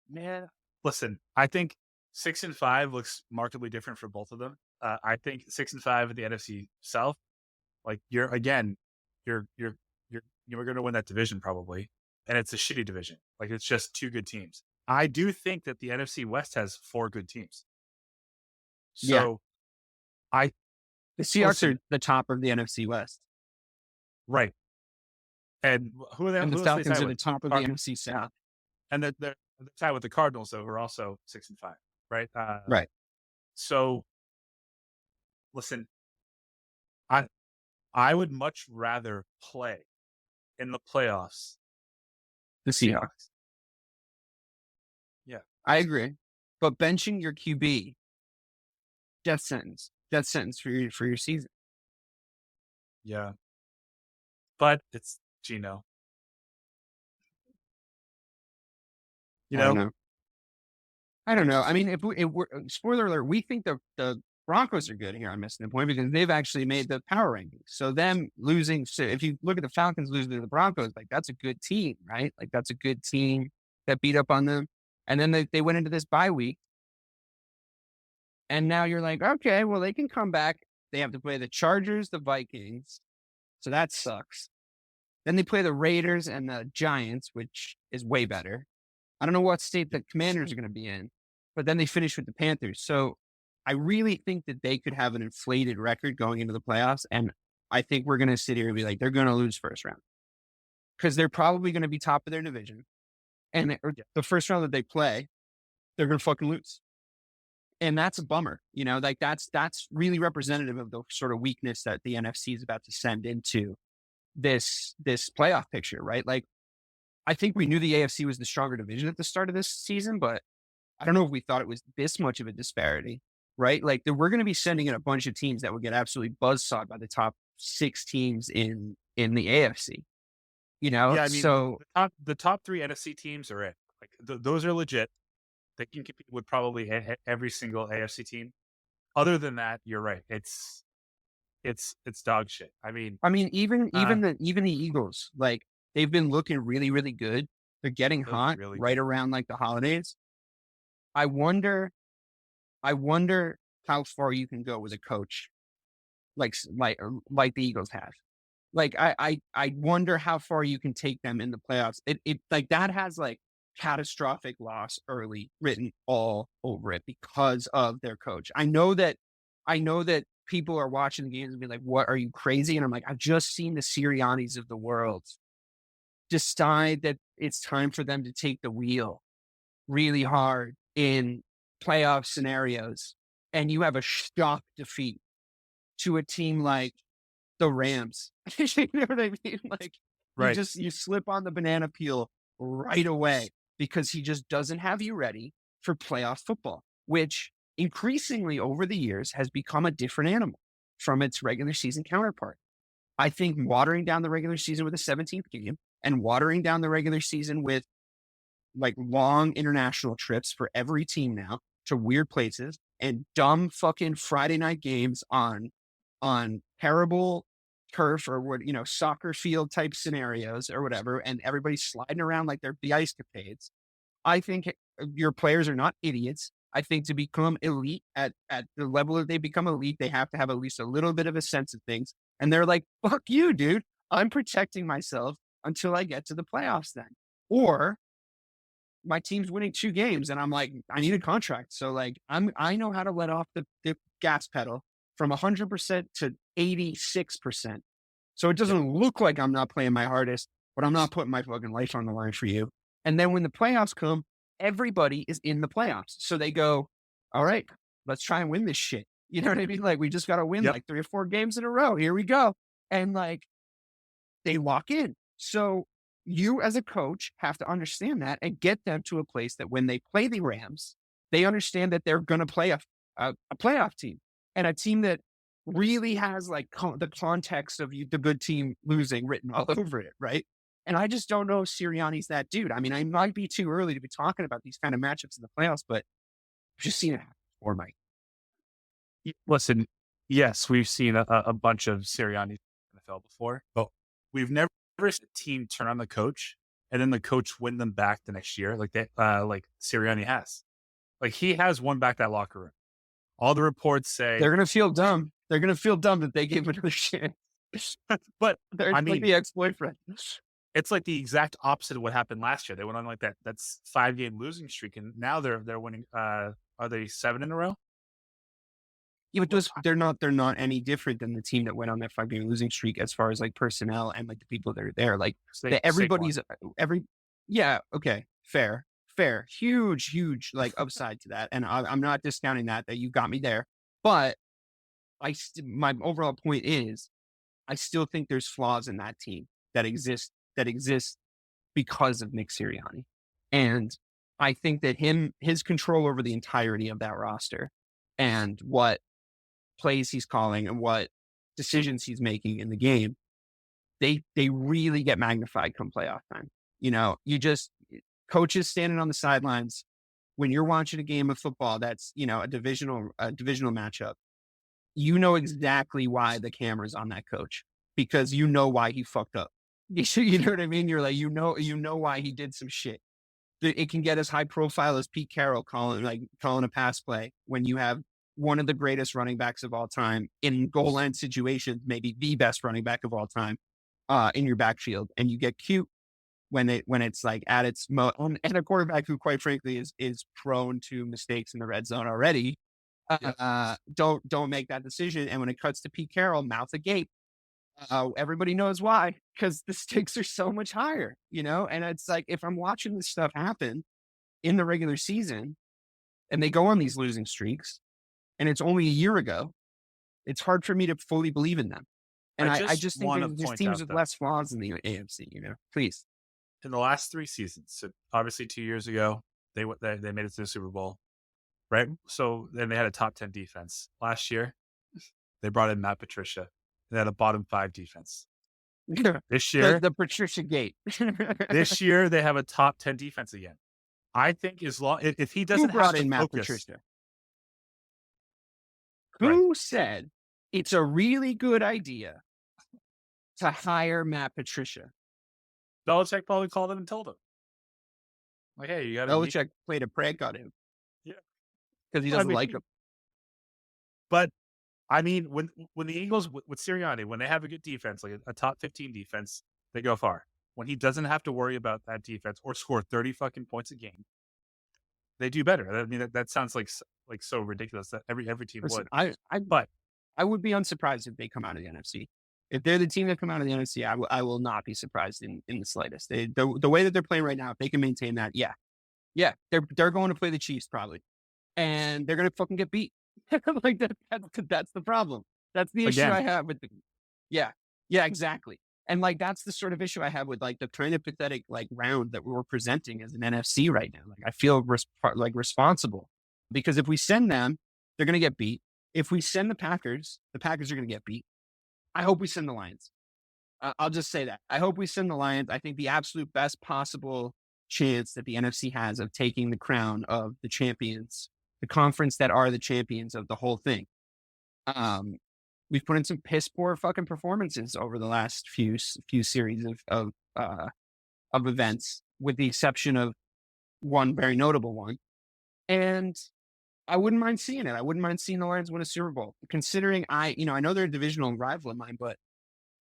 S6: Man, listen, I think 6-5 looks markedly different for both of them. I think 6-5 in the NFC South, like you're going to win that division probably, and it's a shitty division. Like it's just two good teams. I do think that the NFC West has four good teams.
S5: Yeah,
S6: So I
S5: the Seahawks
S6: listen,
S5: are the top of the NFC West,
S6: right. And who are they?
S5: and the
S6: Who else do they
S5: Falcons
S6: tie
S5: are the
S6: with?
S5: top of the NFC South.
S6: And they're tied with the Cardinals, though, who are also 6-5, right?
S5: Right.
S6: So listen, I I would much rather play in the playoffs.
S5: The Seahawks.
S6: Yeah.
S5: I agree. But benching your QB, death sentence. Death sentence for your season.
S6: Yeah. But it's Gino. You
S5: I don't
S6: know?
S5: know. I don't know. I mean, if we're spoiler alert, we think the Broncos are good here on Missing the Point because they've actually made the power rankings. So them losing, so if you look at the Falcons losing to the Broncos, like that's a good team, right? Like that's a good team that beat up on them. And then they went into this bye week. And now you're like, okay, well, they can come back. They have to play the Chargers, the Vikings. So that sucks. Then they play the Raiders and the Giants, which is way better. I don't know what state the Commanders are going to be in, but then they finish with the Panthers. So I really think that they could have an inflated record going into the playoffs. And I think we're going to sit here and be like, they're going to lose first round because they're probably going to be top of their division. And the first round that they play, they're going to fucking lose. And that's a bummer, like that's really representative of the sort of weakness that the NFC is about to send into this playoff picture, right? Like, I think we knew the AFC was the stronger division at the start of this season, but I don't know if we thought it was this much of a disparity, right? Like we're going to be sending in a bunch of teams that would get absolutely buzzsawed by the top 6 teams in the AFC,
S6: Yeah, I mean,
S5: So
S6: the top three NFC teams are it. Like those are legit. They can compete with probably every single AFC team. Other than that, you're right. It's it's dog shit. I mean,
S5: Even the Eagles, like they've been looking really, really good. They're getting hot
S6: really
S5: right
S6: good.
S5: around like the holidays. I wonder how far you can go with a coach like the Eagles have. Like I wonder how far you can take them in the playoffs. It like that has like catastrophic loss early written all over it because of their coach. I know that people are watching the games and be like, "What, are you crazy?" And I'm like, I've just seen the Siriannis of the world decide that it's time for them to take the wheel really hard in playoff scenarios, and you have a shock defeat to a team like the Rams. You know what I mean? Like
S6: Right.
S5: you slip on the banana peel right away because he just doesn't have you ready for playoff football, which increasingly over the years has become a different animal from its regular season counterpart. I think watering down the regular season with a 17th game and watering down the regular season with like long international trips for every team now to weird places and dumb fucking Friday night games on terrible turf or what, soccer field type scenarios or whatever, and everybody's sliding around like they're the ice capades. I think your players are not idiots. I think to become elite at the level that they become elite, they have to have at least a little bit of a sense of things. And they're like, fuck you, dude. I'm protecting myself until I get to the playoffs then. Or my team's winning 2 games and I'm like, I need a contract. So like I know how to let off the gas pedal from 100% to 86%. So it doesn't look like I'm not playing my hardest, but I'm not putting my fucking life on the line for you. And then when the playoffs come, everybody is in the playoffs. So they go, all right, let's try and win this shit. You know what I mean? Like we just got to win like 3 or 4 games in a row. Here we go. And like they lock in. So you as a coach have to understand that and get them to a place that when they play the Rams, they understand that they're going to play a playoff team and a team that really has like the context of the good team losing written all over it. Right. And I just don't know if Sirianni's that dude. I mean, I might be too early to be talking about these kind of matchups in the playoffs, but I've just seen it happen before, Mike.
S6: Listen, yes, we've seen a bunch of Sirianni in the NFL before, but we've never seen a team turn on the coach and then the coach win them back the next year, like like Sirianni has. Like he has won back that locker room. All the reports say
S5: they're gonna feel dumb. They're gonna feel dumb that they gave him another chance.
S6: But
S5: they're like the ex-boyfriend.
S6: It's like the exact opposite of what happened last year. They went on like that's 5-game losing streak, and now they're winning. Are they 7 in a row?
S5: Yeah, but they're not any different than the team that went on that 5-game losing streak as far as like personnel and like the people that are there. Like okay, fair, huge like upside to that, and I'm not discounting that you got me there, but my overall point is I still think there's flaws in that team that exist because of Nick Sirianni, and I think that his control over the entirety of that roster and what plays he's calling and what decisions he's making in the game, they really get magnified come playoff time. Coaches standing on the sidelines when you're watching a game of football that's, a divisional matchup, you know exactly why the camera's on that coach because you know why he fucked up. You know what I mean? You're like, you know why he did some shit. It can get as high profile as Pete Carroll calling a pass play when you have one of the greatest running backs of all time in goal line situations, maybe the best running back of all time, in your backfield, and you get cute when it's like at its most, and a quarterback who, quite frankly, is prone to mistakes in the red zone already. Don't make that decision. And when it cuts to Pete Carroll, mouth agape. Everybody knows why, because the stakes are so much higher, And it's like if I'm watching this stuff happen in the regular season, and they go on these losing streaks, and it's only a year ago, it's hard for me to fully believe in them. And I just think there's teams with less flaws in the AFC, please.
S6: In the last 3 seasons, so obviously 2 years ago, they made it to the Super Bowl, right? So then they had a top 10 defense. Last year, they brought in Matt Patricia. They had a bottom 5 defense. This year,
S5: the Patricia Gate.
S6: This year, they have a top 10 defense again. I think if he doesn't
S5: Who brought
S6: have
S5: in
S6: to
S5: Matt
S6: focus,
S5: Patricia? Who said it's a really good idea to hire Matt Patricia.
S6: Belichick probably called him and told him, like, hey, you got to
S5: Belichick played a prank on him.
S6: Yeah.
S5: Because he
S6: Well, I
S5: doesn't
S6: mean,
S5: like him.
S6: But I mean, when the Eagles with Sirianni, when they have a good defense, like a top 15 defense, they go far. When he doesn't have to worry about that defense or score 30 fucking points a game, they do better. I mean, that sounds like so ridiculous that every team
S5: Listen,
S6: would.
S5: but I would be unsurprised if they come out of the NFC. If they're the team that come out of the NFC, I will not be surprised in the slightest. The way that they're playing right now, if they can maintain that, yeah, they're going to play the Chiefs probably, and they're going to fucking get beat. Like that's the problem. That's the issue I have with yeah, exactly. And like that's the sort of issue I have with like the kind of pathetic like round that we're presenting as an NFC right now. Like I feel responsible because if we send them, they're going to get beat. If we send the Packers are going to get beat. I hope we send the Lions. I'll just say that. I hope we send the Lions. I think the absolute best possible chance that the NFC has of taking the crown of the champions, the conference that are the champions of the whole thing. We've put in some piss poor fucking performances over the last few series of events, with the exception of one very notable one. And I wouldn't mind seeing it. I wouldn't mind seeing the Lions win a Super Bowl, considering I know they're a divisional rival of mine, but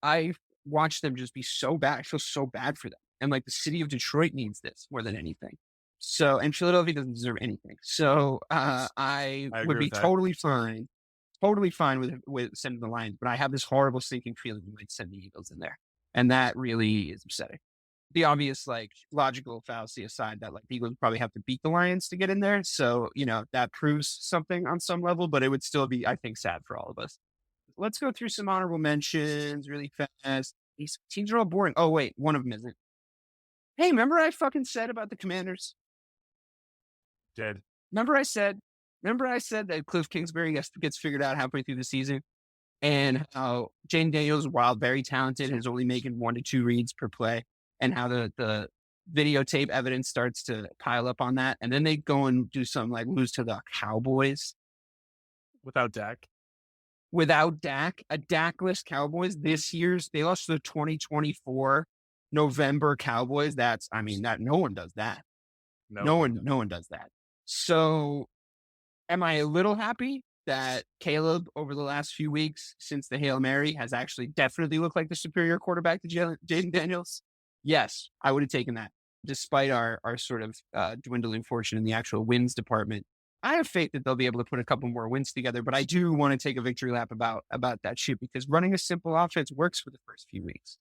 S5: I've watched them just be so bad. I feel so bad for them. And like the city of Detroit needs this more than anything. So, and Philadelphia doesn't deserve anything. So I would be totally fine with sending the Lions, but I have this horrible sinking feeling we might send the Eagles in there. And that really is upsetting. The obvious, like, logical fallacy aside, that like the Eagles would probably have to beat the Lions to get in there. So, that proves something on some level, but it would still be, I think, sad for all of us. Let's go through some honorable mentions really fast. These teams are all boring. Oh, wait, one of them isn't. Hey, remember I fucking said about the Commanders?
S6: Did.
S5: Remember I said that Cliff Kingsbury gets figured out halfway through the season, and how Jane Daniels, while very talented, is only making 1 to 2 reads per play, and how the videotape evidence starts to pile up on that. And then they go and do something like lose to the Cowboys.
S6: Without Dak,
S5: a Dak-less Cowboys. They lost to the 2024 November Cowboys. That no one does that. No one does that. So am I a little happy that Caleb, over the last few weeks since the Hail Mary, has actually definitely looked like the superior quarterback to Jaden Daniels? Yes, I would have taken that, despite our sort of dwindling fortune in the actual wins department. I have faith that they'll be able to put a couple more wins together, but I do want to take a victory lap about that shit, because running a simple offense works for the first few weeks.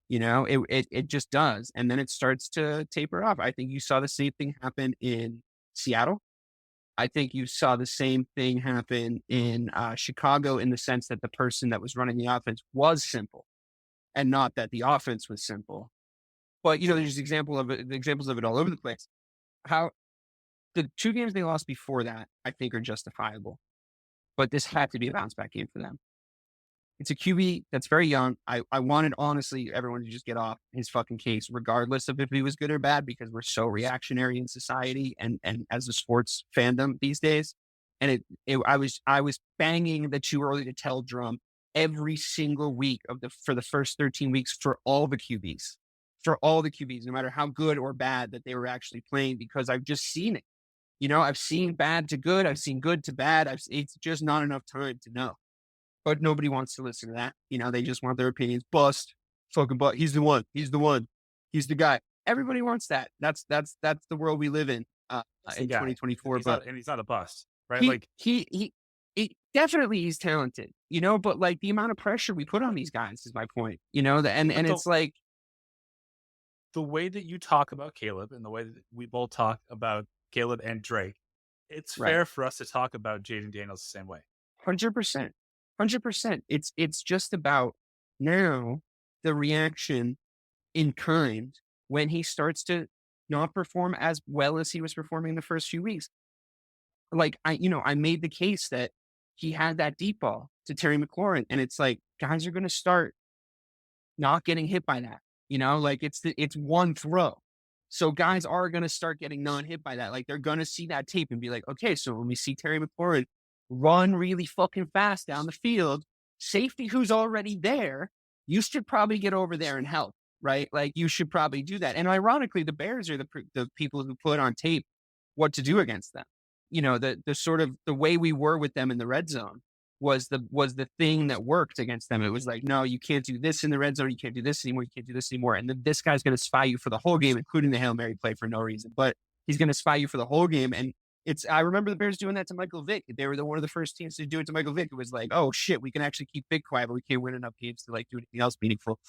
S5: It just does. And then it starts to taper off. I think you saw the same thing happen in Seattle. I think you saw the same thing happen in Chicago, in the sense that the person that was running the offense was simple, and not that the offense was simple. But, there's examples of it all over the place. How the 2 games they lost before that, I think, are justifiable. But this had to be a bounce back game for them. It's a QB that's very young. I wanted, honestly, everyone to just get off his fucking case, regardless of if he was good or bad, because we're so reactionary in society and as a sports fandom these days. And I was banging the too early to tell drum every single week for the first 13 weeks for all the QBs, no matter how good or bad that they were actually playing, because I've just seen it. I've seen bad to good. I've seen good to bad. It's just not enough time to know. But nobody wants to listen to that. They just want their opinions. Bust. Fucking bust. He's the one. He's the guy. Everybody wants that. That's the world we live in 2024.
S6: And he's not a bust, right?
S5: He definitely, he's talented, but like the amount of pressure we put on these guys is my point, and it's like
S6: the way that you talk about Caleb and the way that we both talk about Caleb and Drake, it's fair for us to talk about Jaden Daniels the same way.
S5: 100%. 100%. It's just about now the reaction in kind when he starts to not perform as well as he was performing the first few weeks. Like I made the case that he had that deep ball to Terry McLaurin, and it's like guys are going to start not getting hit by that. Like it's one throw. So guys are going to start getting non-hit by that. Like they're going to see that tape and be like, okay, so when we see Terry McLaurin run really fucking fast down the field, safety who's already there, you should probably get over there and help, right? Like you should probably do that. And ironically, the Bears are the people who put on tape what to do against them. The sort of the way we were with them in the red zone was the thing that worked against them. It was like, no, you can't do this in the red zone. You can't do this anymore. You can't do this anymore. And then this guy's going to spy you for the whole game, including the Hail Mary play for no reason, but he's going to spy you for the whole game. And I remember the Bears doing that to Michael Vick. They were one of the first teams to do it to Michael Vick. It was like, oh shit, we can actually keep Vick quiet, but we can't win enough games to like do anything else meaningful.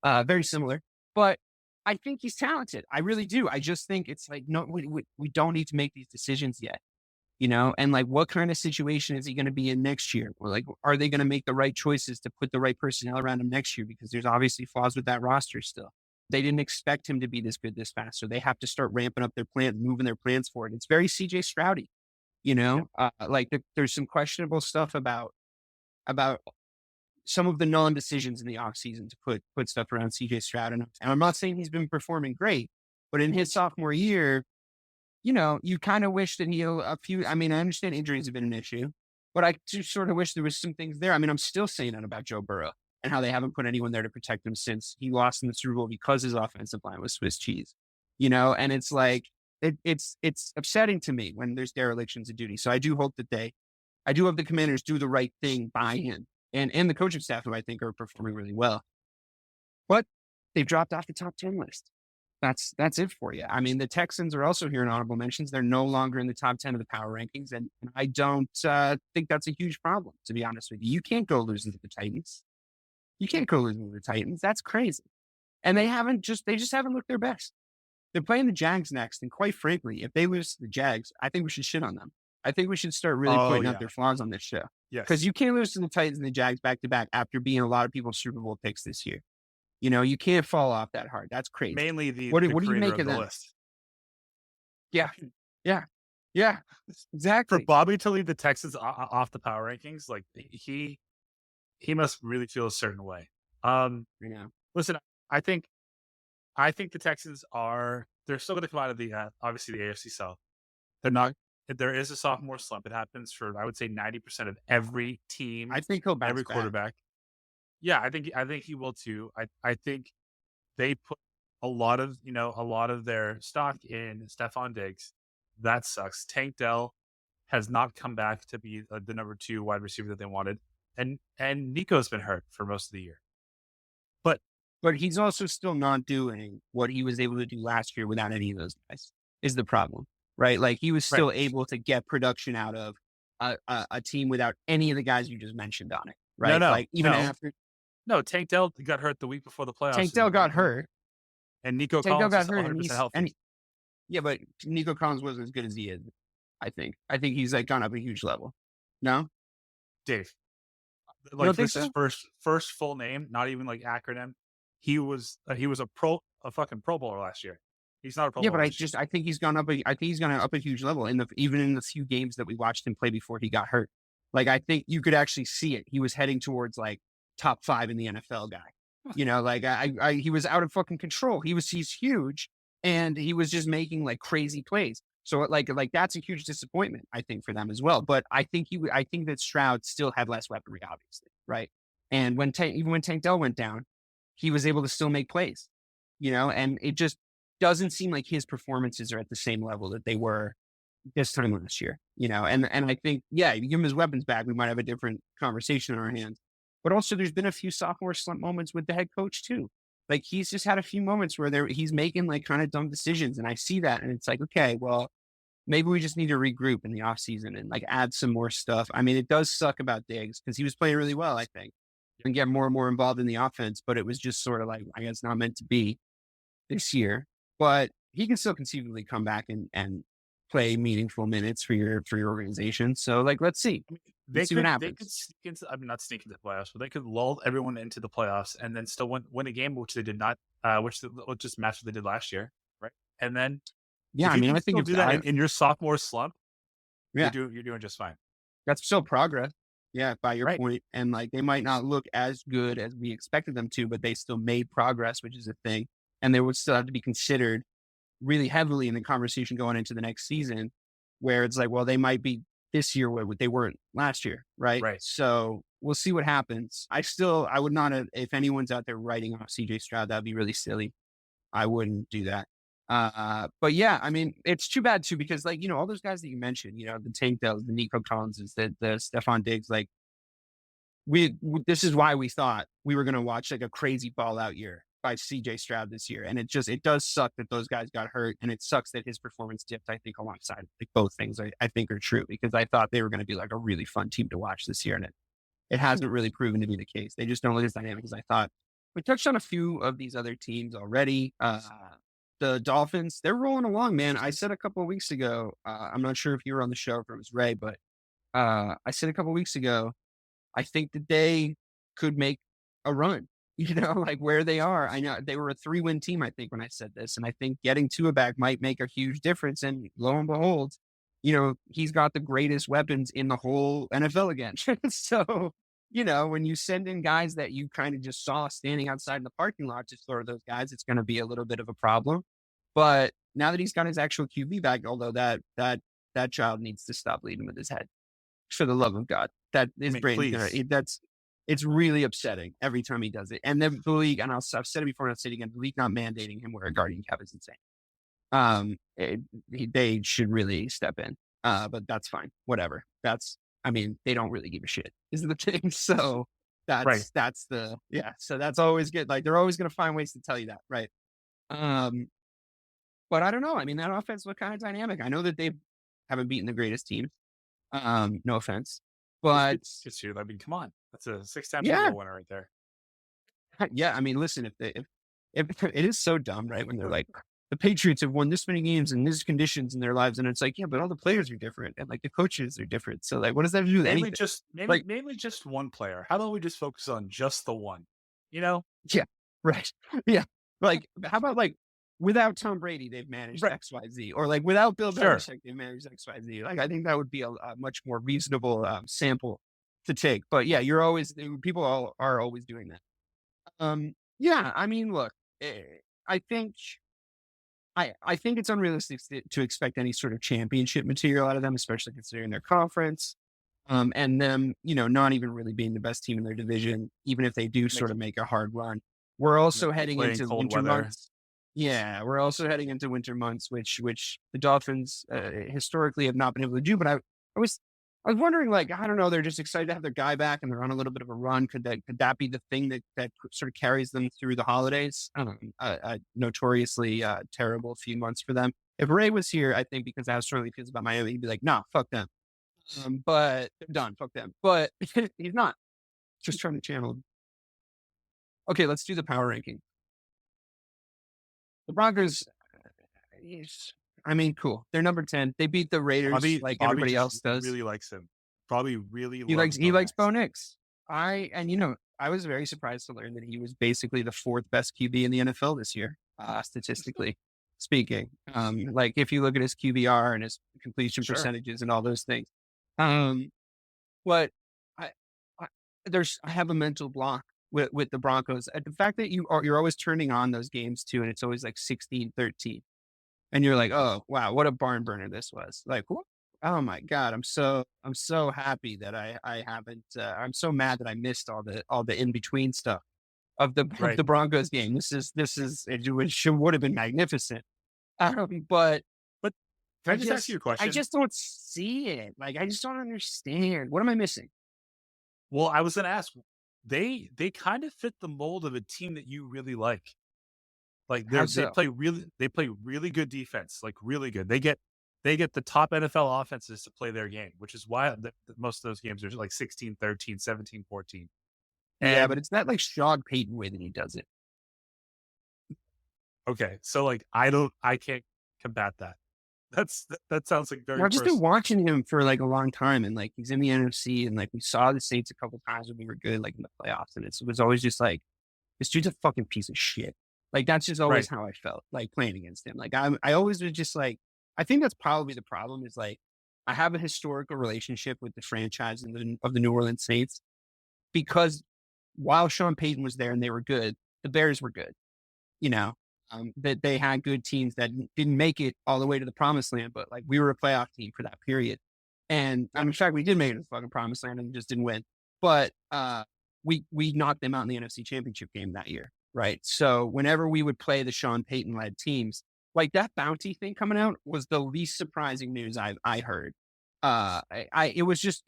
S5: Very similar, but I think he's talented. I really do. I just think it's like, no, we don't need to make these decisions yet. And like, what kind of situation is he going to be in next year? Or like, are they going to make the right choices to put the right personnel around him next year? Because there's obviously flaws with that roster still. They didn't expect him to be this good this fast. So they have to start ramping up their plans, moving their plans forward. It's very CJ Stroudy, like there's some questionable stuff about some of the non-decisions in the offseason to put stuff around CJ Stroud. And I'm not saying he's been performing great, but in his sophomore year, you kind of wish that I understand injuries have been an issue, but I just sort of wish there was some things there. I mean, I'm still saying that about Joe Burrow and how they haven't put anyone there to protect him since he lost in the Super Bowl because his offensive line was Swiss cheese, and it's like, it's upsetting to me when there's derelictions of duty. So I do hope that I do hope the Commanders do the right thing by him and the coaching staff, who I think are performing really well, but they've dropped off the top 10 list. That's it for you. I mean, the Texans are also here in honorable mentions. They're no longer in the top 10 of the power rankings. And I don't think that's a huge problem, to be honest with you. You can't go losing to the Titans. You can't go losing to the Titans. That's crazy. And they just haven't looked their best. They're playing the Jags next. And quite frankly, if they lose to the Jags, I think we should shit on them. I think we should start really pointing out their flaws on this show.
S6: Yes.
S5: Because you can't lose to the Titans and the Jags back to back after being a lot of people's Super Bowl picks this year. You can't fall off that hard. That's crazy.
S6: Mainly
S5: what do you make of that
S6: list?
S5: Yeah, exactly.
S6: For Bobby to leave the Texans off the power rankings, like he must really feel a certain way. Listen, I think the Texans they're still going to come out of the obviously the AFC South. They're not. There is a sophomore slump. It happens for, I would say, 90% of every team.
S5: I think he'll bounce
S6: every
S5: back.
S6: Quarterback. Yeah, I think he will too. I think they put a lot of their stock in Stephon Diggs. That sucks. Tank Dell has not come back to be the number 2 wide receiver that they wanted, and Nico's been hurt for most of the year. But
S5: he's also still not doing what he was able to do last year without any of those guys. Is the problem, right? Like he was still able to get production out of a team without any of the guys you just mentioned on it, right? After.
S6: No, Tank Dell got hurt the week before the playoffs.
S5: Tank Dell got hurt.
S6: And Nico Collins
S5: got
S6: is
S5: hurt
S6: 100% healthy.
S5: Yeah, but Nico Collins wasn't as good as he is, I think. I think he's like gone up a huge level. No?
S6: Dave. Like this is first full name, not even like acronym. He was a fucking Pro Bowler last year. He's not a Pro Bowler.
S5: Yeah, but I think he's gone up a huge level even in the few games that we watched him play before he got hurt. Like I think you could actually see it. He was heading towards like top 5 in the NFL guy. He was out of fucking control. He's huge and he was just making like crazy plays. So like that's a huge disappointment, I think, for them as well. But I think that Stroud still had less weaponry, obviously. Right. And even when Tank Dell went down, he was able to still make plays, and it just doesn't seem like his performances are at the same level that they were this time last year, and I think, you give him his weapons back, we might have a different conversation on our hands. But also there's been a few sophomore slump moments with the head coach too. Like he's just had a few moments where he's making like kind of dumb decisions. And I see that. And it's like, okay, well, maybe we just need to regroup in the offseason and like add some more stuff. I mean, it does suck about Diggs because he was playing really well, I think, and get more and more involved in the offense, but it was just sort of like, I guess not meant to be this year, but he can still conceivably come back and play meaningful minutes for your organization. So like, let's see.
S6: They
S5: see what happens.
S6: They could sneak into, not sneak into the playoffs, but they could lull everyone into the playoffs and then still win a game, which they did not, which just matched what they did last year, right? And then,
S5: I think
S6: if you do that in your sophomore slump, you're doing just fine.
S5: That's still progress. Yeah, by your point. And like they might not look as good as we expected them to, but they still made progress, which is a thing. And they would still have to be considered really heavily in the conversation going into the next season, where it's like, well, they might be this year what they weren't last year, right?
S6: Right.
S5: So we'll see what happens. I would not have, if anyone's out there writing off CJ Stroud, that'd be really silly. I wouldn't do that. But yeah, I mean, it's too bad too, because like, all those guys that you mentioned, the Tank Dells, the Nico Collinses, the Stephon Diggs, like this is why we thought we were going to watch like a crazy ball out year by CJ Stroud this year. And it does suck that those guys got hurt, and it sucks that his performance dipped, I think, alongside like both things I think are true, because I thought they were going to be like a really fun team to watch this year. And it hasn't really proven to be the case. They just don't look as dynamic as I thought. We touched on a few of these other teams already. The Dolphins, they're rolling along, man. I said a couple of weeks ago, I'm not sure if you were on the show, if it was Ray, but I said a couple of weeks ago, I think that they could make a run, like where they are. I know they were a 3-win team, I think, when I said this. And I think getting Tua back might make a huge difference. And lo and behold, he's got the greatest weapons in the whole NFL again. So, when you send in guys that you kind of just saw standing outside in the parking lot, just throw those guys, it's going to be a little bit of a problem. But now that he's got his actual QB back, although that child needs to stop leading with his head, for the love of God, that his brain, it's really upsetting every time he does it. And the league, and I've said it before, and I'll say it again, the league not mandating him wear a guardian cap is insane. They should really step in. But that's fine. Whatever. They don't really give a shit is the thing. So that's so that's always good. Like, they're always going to find ways to tell you that. Right. But I don't know. I mean, that offense looked kind of dynamic. I know that they haven't beaten the greatest teams. No offense, but
S6: it's here. I mean, come on. That's a 6-time Super Bowl winner right there.
S5: Yeah. I mean, listen, if it is so dumb, right? When they're like, the Patriots have won this many games in these conditions in their lives. And it's like, yeah, but all the players are different, and like the coaches are different. So like, what does that do with anything?
S6: Mainly just one player. How about we just focus on just the one,
S5: Yeah. Right. Yeah. Like, how about like, without Tom Brady, they've managed X, Y, Z, or like without Bill Belichick, they've managed X, Y, Z. Like, I think that would be a much more reasonable sample to take. But yeah, people are always doing that. Yeah. I mean, look, I think it's unrealistic to expect any sort of championship material out of them, especially considering their conference, and them, not even really being the best team in their division, even if they do sort of make a hard run. We're also heading into winter months. Yeah, we're also heading into winter months, which the Dolphins historically have not been able to do. But I was wondering, like, I don't know, they're just excited to have their guy back, and they're on a little bit of a run. Could that be the thing that sort of carries them through the holidays? I don't know, a notoriously terrible few months for them. If Ray was here, I think, because of how strongly he feels about Miami, he'd be like, nah, fuck them. But they're done, fuck them. But he's not. Just trying to channel. Okay, let's do the power ranking. The Broncos, I mean, cool. They're number 10. They beat the Raiders like everybody else does.
S6: Really likes him. Probably really
S5: he likes Bo Nix. I was very surprised to learn that he was basically the 4th best QB in the NFL this year, statistically speaking. Like, if you look at his QBR and his completion percentages and all those things. But I have a mental block with the Broncos. The fact that you're always turning on those games too, and it's always like 16-13. And you're like, oh wow, what a barn burner this was. Like, oh my God, I'm so happy that I haven't I'm so mad that I missed all the in-between stuff of the Broncos game. It would have been magnificent. But
S6: can I just ask you a question?
S5: I just don't see it. Like, I just don't understand. What am I missing?
S6: Well, I was going to ask, they kind of fit the mold of a team that you really like. Like, they play really good defense, like really good. They get the top NFL offenses to play their game, which is why most of those games are like 16-13, 17-14.
S5: Yeah, but it's not like Sean Payton way that he does it.
S6: Okay, so like I can't combat that. That sounds like very.
S5: I've just been watching him for like a long time, and like he's in the NFC, and like we saw the Saints a couple times when we were good, like in the playoffs, and it was always just like, this dude's a fucking piece of shit. Like, that's just always how I felt like playing against him. Like, I always was just like, I think that's probably the problem is like, I have a historical relationship with the franchise of the New Orleans Saints, because while Sean Payton was there and they were good, the Bears were good, that they had good teams that didn't make it all the way to the promised land, but like we were a playoff team for that period. And in fact, we did make it to the fucking promised land and just didn't win. but we knocked them out in the NFC Championship game that year, right? So whenever we would play the Sean Payton led teams, like that bounty thing coming out was the least surprising news I heard. It was just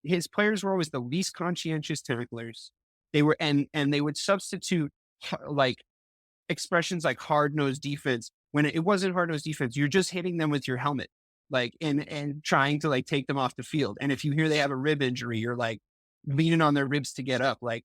S5: his players were always the least conscientious tacklers. They were and they would substitute like expressions like hard nosed defense when it wasn't hard nosed defense. You're just hitting them with your helmet, like and trying to like take them off the field. And if you hear they have a rib injury, you're like leaning on their ribs to get up. Like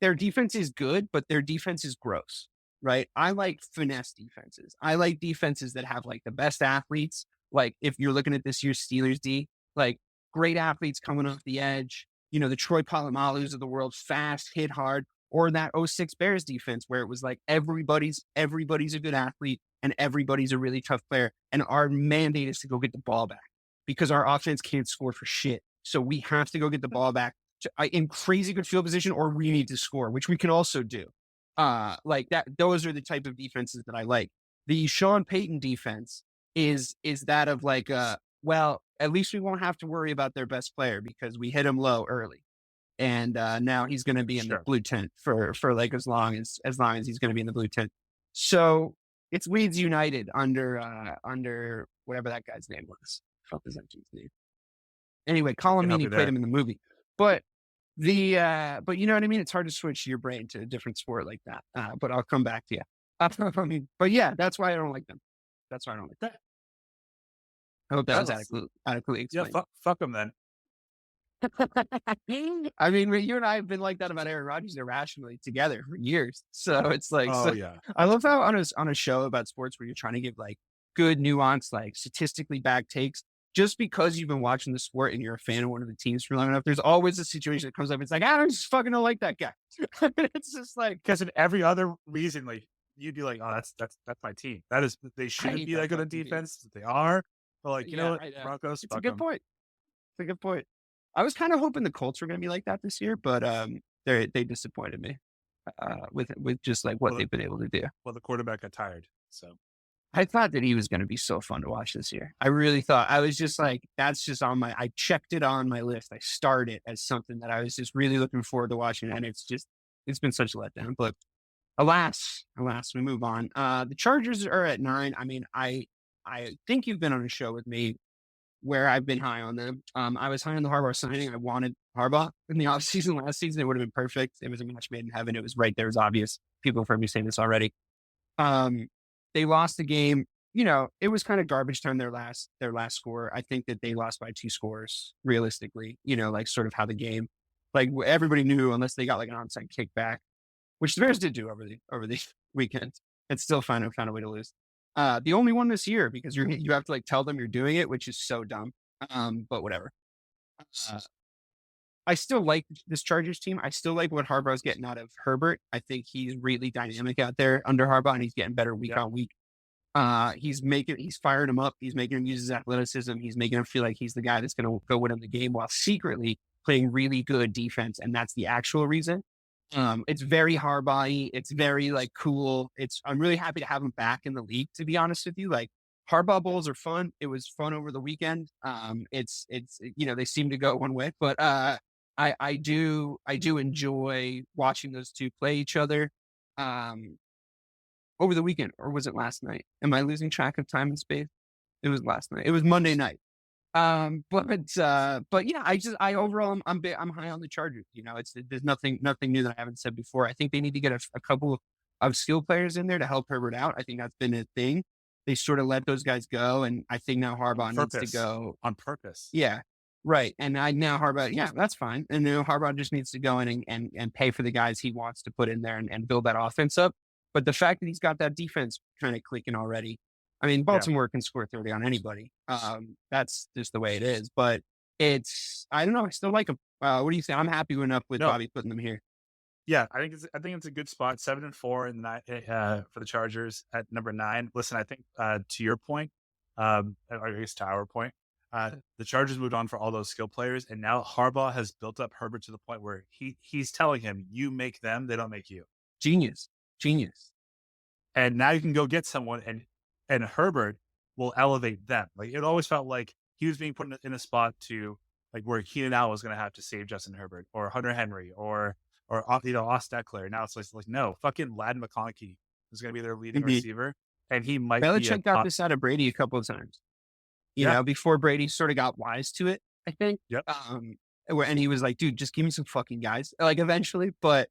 S5: their defense is good, but their defense is gross, right? I like finesse defenses. I like defenses that have like the best athletes. Like if you're looking at this year's Steelers D, like great athletes coming off the edge, the Troy Polamalu's of the world, fast, hit hard, or that '06 Bears defense where it was like everybody's a good athlete and everybody's a really tough player. And our mandate is to go get the ball back because our offense can't score for shit. So we have to go get the ball back in crazy good field position, or we need to score, which we can also do. Like that, those are the type of defenses that I like. The Sean Payton defense is that of like, well, at least we won't have to worry about their best player because we hit him low early. And now he's going to be in the blue tent for like as long as he's going to be in the blue tent. So it's Leeds United under whatever that guy's name was. Fuck is that dude's name? Anyway, Colin Meaney played him in the movie. But you know what I mean? It's hard to switch your brain to a different sport like that. But I'll come back to you. But yeah, that's why I don't like them. That's why I don't like them. I hope that was adequately explained.
S6: Yeah, fuck them then.
S5: I mean, you and I have been like that about Aaron Rodgers irrationally together for years. So it's like,
S6: yeah.
S5: I love how on a show about sports where you're trying to give like good nuance, like statistically backed takes, just because you've been watching the sport and you're a fan of one of the teams for long enough, there's always a situation that comes up. It's like, I just fucking don't like that guy. It's just like,
S6: because in every other reason, like you'd be like, oh, that's my team. They shouldn't be that good on defense. But they are. But like, you know what, Broncos.
S5: It's a good point. It's a good point. I was kind of hoping the Colts were going to be like that this year, but they disappointed me with just like what they've been able to do.
S6: Well, the quarterback got tired, so
S5: I thought that he was going to be so fun to watch this year. I really thought. I was just like, that's just I checked it on my list. I starred it as something that I was just really looking forward to watching, and it's been such a letdown. But alas, we move on. The Chargers are at 9. I mean, I think you've been on a show with me where I've been high on them. I was high on the Harbaugh signing. I wanted Harbaugh in the offseason last season. It would have been perfect. It was a match made in heaven. It was right there. It was obvious. People have heard me say this already. They lost the game. It was kind of garbage time, their last score. I think that they lost by 2 scores, realistically, like sort of how the game, like everybody knew unless they got like an onside kickback, which the Bears did do over the weekend. And still found a way to lose. The only one this year because you have to like tell them you're doing it, which is so dumb. But whatever. I still like this Chargers team. I still like what Harbaugh's getting out of Herbert. I think he's really dynamic out there under Harbaugh, and he's getting better week on week. He's firing him up. He's making him use his athleticism. He's making him feel like he's the guy that's going to go win him the game while secretly playing really good defense. And that's the actual reason. It's very Harbaugh-y. It's very like cool. I'm really happy to have him back in the league, to be honest with you. Like Harbaugh Bowls are fun. It was fun over the weekend. It's they seem to go one way, but I do enjoy watching those two play each other. Over the weekend, or was it last night? Am I losing track of time and space? It was last night. It was Monday night. But yeah, overall I'm high on the Chargers. There's nothing new that I haven't said before. I think they need to get a couple of skill players in there to help Herbert out. I think that's been a thing. They sort of let those guys go, and I think now Harbaugh needs to go
S6: on purpose.
S5: Yeah, right. And now Harbaugh, yeah, that's fine. And now Harbaugh just needs to go in and pay for the guys he wants to put in there and build that offense up. But the fact that he's got that defense kind of clicking already. I mean, Baltimore can score 30 on anybody. That's just the way it is. But I don't know. I still like him. What do you say? I'm happy enough with Bobby putting them here.
S6: Yeah, I think it's a good spot. 7-4 in the for the Chargers at number 9. Listen, I think to your point, or I guess to our point, the Chargers moved on for all those skill players, and now Harbaugh has built up Herbert to the point where he's telling him, "You make them; they don't make you."
S5: Genius.
S6: And now you can go get someone, and Herbert will elevate them. Like it always felt like he was being put in a spot to like where Keenan Allen was going to have to save Justin Herbert or Hunter Henry or Austin Eckler. Now it's like no, fucking Lad McConkey is going to be their leading
S5: Indeed.
S6: receiver, and he might be
S5: Belichick got this out of Brady a couple of times. You know, before Brady sort of got wise to it, I think.
S6: Yep.
S5: And he was like, dude, just give me some fucking guys, like eventually. But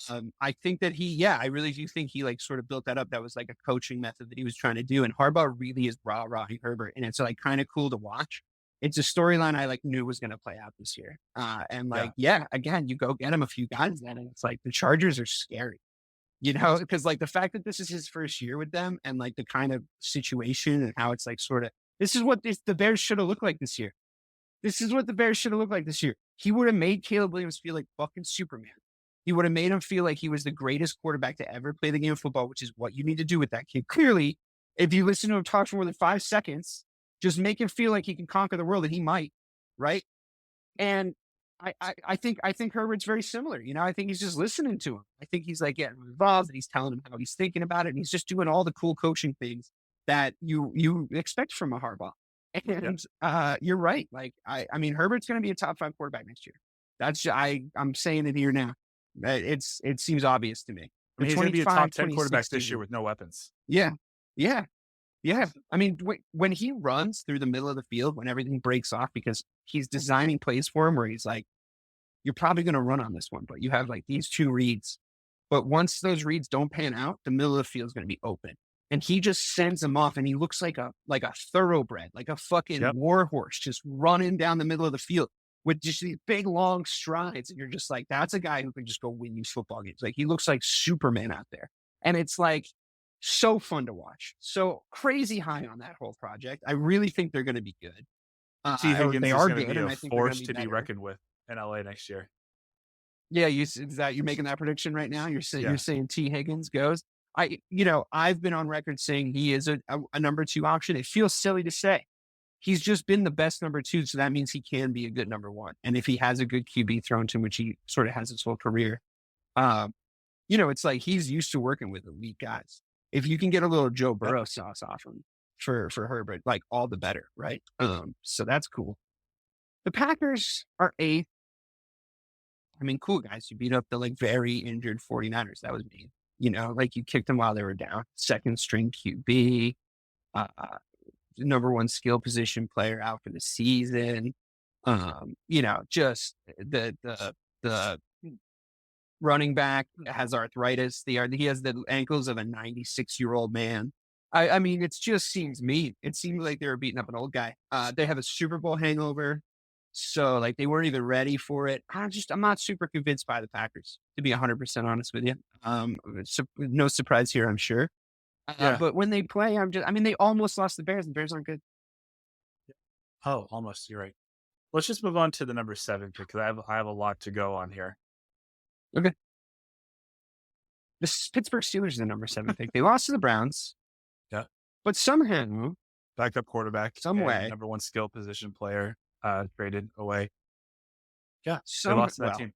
S5: I think that I really do think he like sort of built that up. That was like a coaching method that he was trying to do. And Harbaugh really is rah-rahing Herbert. And it's like kind of cool to watch. It's a storyline I like knew was going to play out this year. And like, again, you go get him a few guys then. And it's like the Chargers are scary, you know, because like the fact that this is his first year with them and like the kind of situation and how it's like sort of, this is what the Bears should have looked like this year. This is what the Bears should have looked like this year. He would have made Caleb Williams feel like fucking Superman. He would have made him feel like he was the greatest quarterback to ever play the game of football, which is what you need to do with that kid. Clearly, if you listen to him talk for more than 5 seconds, just make him feel like he can conquer the world, and he might, right? And I think Herbert's very similar. You know, I think he's just listening to him. I think he's like getting involved, and he's telling him how he's thinking about it, and he's just doing all the cool coaching things that you expect from a Harbaugh. And you're right. Like I mean, Herbert's going to be a top 5 quarterback next year. That's I'm saying it here now. It seems obvious to me.
S6: I mean, he's going to be a top 10 quarterback this year with no weapons.
S5: Yeah. I mean, when he runs through the middle of the field, when everything breaks off, because he's designing plays for him where he's like, you're probably going to run on this one, but you have like these 2 reads. But once those reads don't pan out, the middle of the field is going to be open. And he just sends them off, and he looks like a thoroughbred, like a fucking war horse, just running down the middle of the field with just these big, long strides. And you're just like, that's a guy who can just go win these football games. Like, he looks like Superman out there. And it's like so fun to watch. So crazy high on that whole project. I really think they're going to be good.
S6: T. Higgins
S5: they are
S6: going to
S5: good,
S6: be
S5: and
S6: a
S5: I think
S6: force to be reckoned with in LA next year.
S5: Yeah, you're making that prediction right now? You're saying T. Higgins goes? I've been on record saying he is a number 2 option. It feels silly to say. He's just been the best number 2, so that means he can be a good number 1. And if he has a good QB thrown to him, which he sort of has his whole career, it's like he's used to working with elite guys. If you can get a little Joe Burrow sauce off him for Herbert, like all the better, right? So that's cool. The Packers are 8th. I mean, cool guys. You beat up the like very injured 49ers. That was mean. You know, like you kicked them while they were down. 2nd string QB, number 1 skill position player out for the season. Just the running back has arthritis. He has the ankles of a 96-year-old man. I mean, it just seems mean. It seems like they were beating up an old guy. They have a Super Bowl hangover. So like they weren't even ready for it. I'm not super convinced by the Packers, to be 100% honest with you. No surprise here, I'm sure. But when they play, they almost lost the Bears, and the Bears aren't good.
S6: Oh, almost. You're right. Let's just move on to the number 7 pick, because I have a lot to go on here.
S5: Okay. The Pittsburgh Steelers is the number 7 pick. They lost to the Browns.
S6: Yeah.
S5: But somehow,
S6: backup quarterback,
S5: some way,
S6: number 1 skill position player, traded away. Yeah.
S5: They lost that team.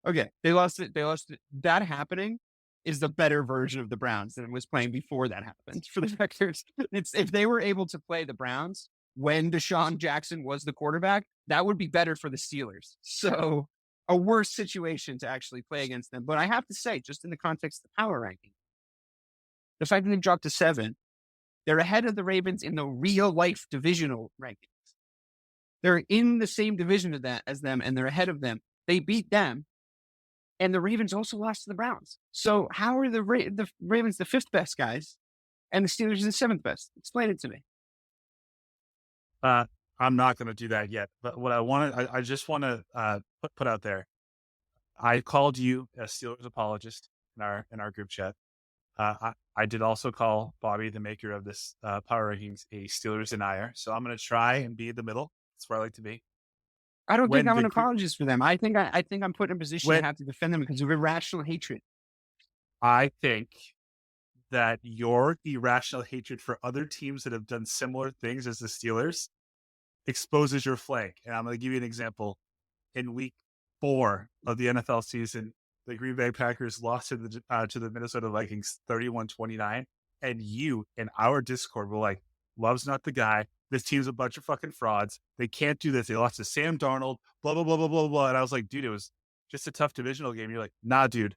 S5: Okay. They lost it. That happening is the better version of the Browns than was playing before that happened for the Packers. If they were able to play the Browns when Deshaun Jackson was the quarterback, that would be better for the Steelers. So a worse situation to actually play against them. But I have to say, just in the context of the power ranking, the fact that they dropped to 7, they're ahead of the Ravens in the real life divisional rankings. They're in the same division as them, and they're ahead of them. They beat them. And the Ravens also lost to the Browns. So how are the Ravens the 5th best guys and the Steelers are the 7th best? Explain it to me.
S6: I'm not going to do that yet. But what I just want to put out there. I called you a Steelers apologist in our group chat. I did also call Bobby, the maker of this power rankings, a Steelers denier. So I'm going to try and be in the middle. That's where I like to be.
S5: I don't think I'm an apologist for them. I think I'm put in a position to have to defend them because of irrational hatred.
S6: I think that your irrational hatred for other teams that have done similar things as the Steelers exposes your flank. And I'm going to give you an example. In week 4 of the NFL season, the Green Bay Packers lost to the Minnesota Vikings 31-29. And you in our Discord were like, Love's not the guy. This team's a bunch of fucking frauds. They can't do this. They lost to Sam Darnold, blah, blah, blah, blah, blah, blah. And I was like, dude, it was just a tough divisional game. You're like, nah, dude,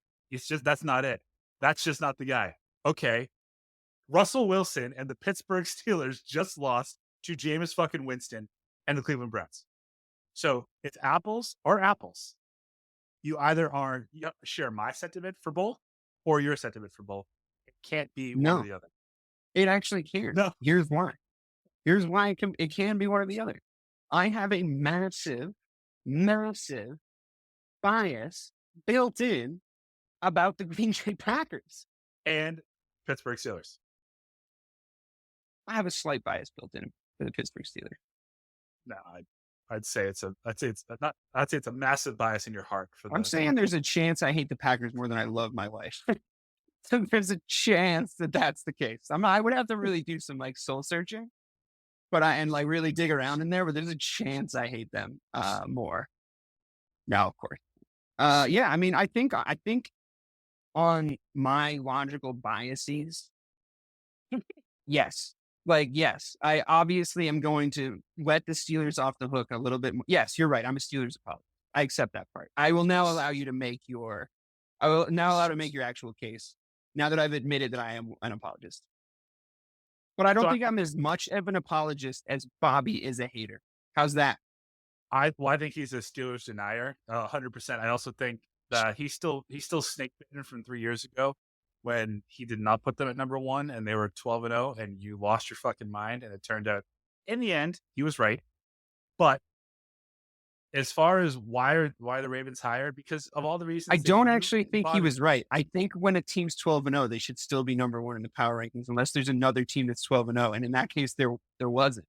S6: that's not it. That's just not the guy. Okay. Russell Wilson and the Pittsburgh Steelers just lost to Jameis fucking Winston and the Cleveland Browns. So it's apples or apples. You either share my sentiment for both or your sentiment for both. It can't be one or the other.
S5: It actually can't.
S6: No.
S5: Here's why. It can be one or the other. I have a massive bias built in about the Green Bay Packers
S6: and Pittsburgh Steelers.
S5: I have a slight bias built in for the Pittsburgh Steelers.
S6: No, I'd say it's a massive bias in your heart for
S5: I'm saying there's a chance I hate the Packers more than I love my wife. So there's a chance that that's the case. I would have to really do some like soul searching, and really dig around in there. But there's a chance I hate them more. No, of course. Yeah. I mean, I think on my logical biases, yes. Yes, I obviously am going to let the Steelers off the hook a little bit more. Yes, you're right. I'm a Steelers apologist. I accept that part. I will now allow you to make your actual case now that I've admitted that I am an apologist. But I don't think I'm as much of an apologist as Bobby is a hater. How's that?
S6: I think he's a Steelers denier, 100%. I also think that he's still snake bitten from 3 years ago when he did not put them at number 1 and they were 12-0 and you lost your fucking mind. And it turned out in the end, he was right. But as far as why the Ravens hired, because of all the reasons.
S5: I don't actually think he was right. I think when a team's 12-0, they should still be number 1 in the power rankings, unless there's another team that's 12-0. And in that case, there wasn't.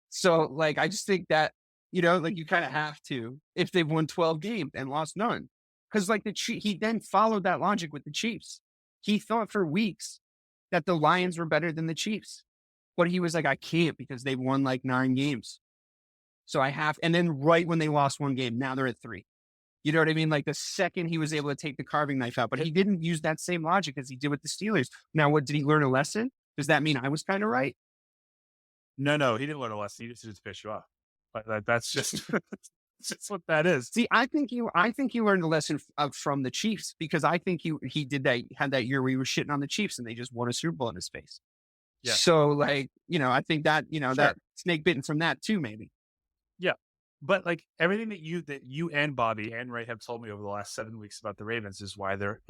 S5: So I just think that, you kind of have to, if they've won 12 games and lost none, because he then followed that logic with the Chiefs. He thought for weeks that the Lions were better than the Chiefs, but he was like, I can't because they've won 9 games. So I have, and then right when they lost 1 game, now they're at 3. You know what I mean? The second he was able to take the carving knife out, but he didn't use that same logic as he did with the Steelers. Now, did he learn a lesson? Does that mean I was kind of right?
S6: No, he didn't learn a lesson. He just did it to piss you off. But that's just that's what that is.
S5: See, I think you learned a lesson from the Chiefs, because I think he had that year where he was shitting on the Chiefs and they just won a Super Bowl in his face. Yeah. So I think that, sure, that snake bitten from that too, maybe.
S6: Yeah. But everything that you and Bobby and Ray have told me over the last 7 weeks about the Ravens is why they're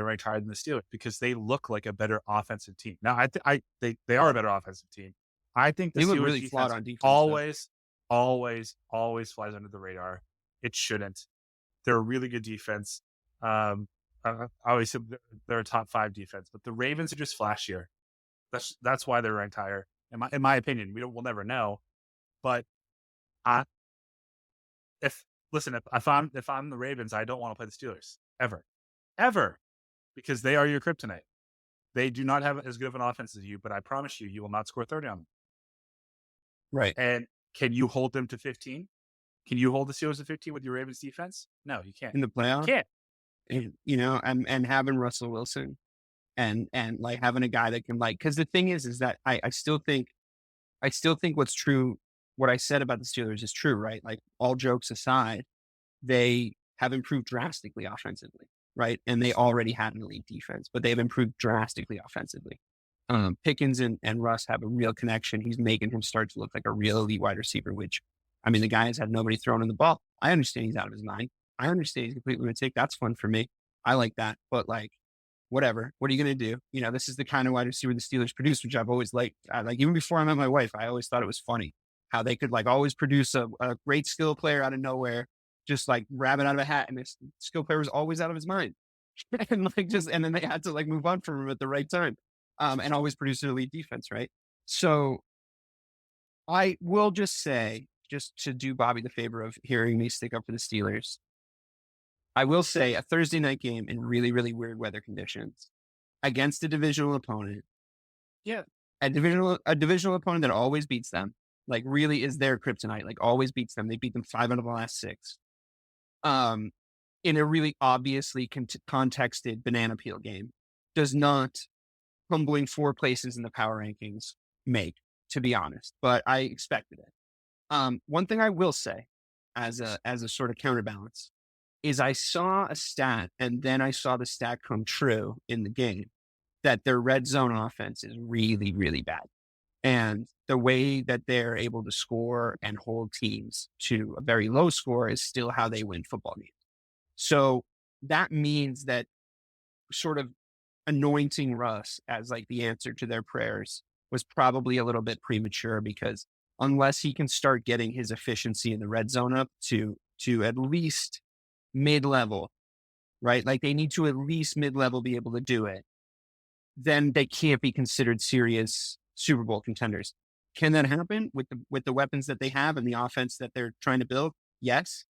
S6: ranked higher than the Steelers, because they look like a better offensive team. Now they are a better offensive team. I think the Steelers really flawed on defense. Always flies under the radar. It shouldn't. They're a really good defense. I always say they're a top 5 defense, but the Ravens are just flashier. That's why they're ranked higher. In my opinion, we'll never know. But if I'm the Ravens, I don't want to play the Steelers ever, because they are your kryptonite. They do not have as good of an offense as you, but I promise you will not score 30 on them.
S5: Right.
S6: And can you hold them to 15? Can you hold the Steelers to 15 with your Ravens defense? No, you can't.
S5: In the playoffs?
S6: You
S5: can't. And having Russell Wilson and having a guy that can because the thing is that I still think what's true, what I said about the Steelers is true, right? All jokes aside, they have improved drastically offensively, right? And they already had an elite defense, but they've improved drastically offensively. Pickens and Russ have a real connection. He's making him start to look like a real elite wide receiver, which, the guy has had nobody throwing in the ball. I understand he's out of his mind. I understand he's completely lunatic. That's fun for me. I like that. But whatever. What are you going to do? This is the kind of wide receiver the Steelers produce, which I've always liked. Even before I met my wife, I always thought it was funny how they could always produce a great skill player out of nowhere, just grab it out of a hat. And this skill player was always out of his mind. And then they had to move on from him at the right time. And always produce an elite defense, right? So I will just say, just to do Bobby the favor of hearing me stick up for the Steelers, I will say a Thursday night game in really, really weird weather conditions against a divisional opponent. Yeah. A divisional opponent that always beats them, really is their kryptonite, always beats them. They beat them 5 out of the last 6. In a really obviously contexted banana peel game, does not, humbling 4 places in the power rankings, make. to be honest, but I expected it. One thing I will say as a sort of counterbalance is I saw a stat and then I saw the stat come true in the game that their red zone offense is really, really bad. And the way that they're able to score and hold teams to a very low score is still how they win football games. So that means that sort of anointing Russ as like the answer to their prayers was probably a little bit premature, because unless he can start getting his efficiency in the red zone up to at least mid-level, right? Like they need to at least mid-level be able to do it. Then they can't be considered serious Super Bowl contenders. Can that happen with the weapons that they have and the offense that they're trying to build? Yes.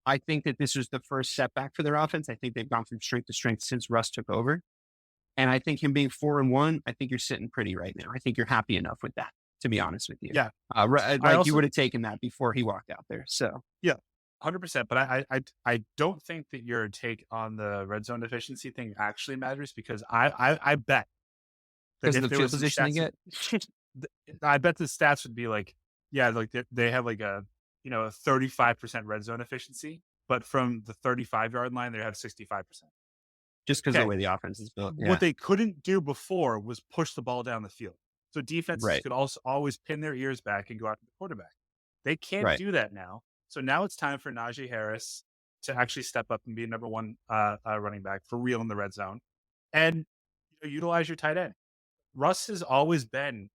S5: I think that this was the first setback for their offense. I think they've gone from strength to strength since Russ took over. And I think him being 4-1, I think you're sitting pretty right now. I think you're happy enough with that, to be honest with you.
S6: Yeah.
S5: You would have taken that before he walked out there. So
S6: yeah, 100%. But I don't think that your take on the red zone efficiency thing actually matters, because I bet
S5: because of the field position they get.
S6: I bet the stats would be like, yeah, like they have like a 35% red zone efficiency, but from the 35-yard line they have 65%.
S5: Just because of the way the offense is built. Yeah.
S6: What they couldn't do before was push the ball down the field. So defenses could also always pin their ears back and go after the quarterback. They can't do that now. So now it's time for Najee Harris to actually step up and be number one running back for real in the red zone, and utilize your tight end. Russ has always been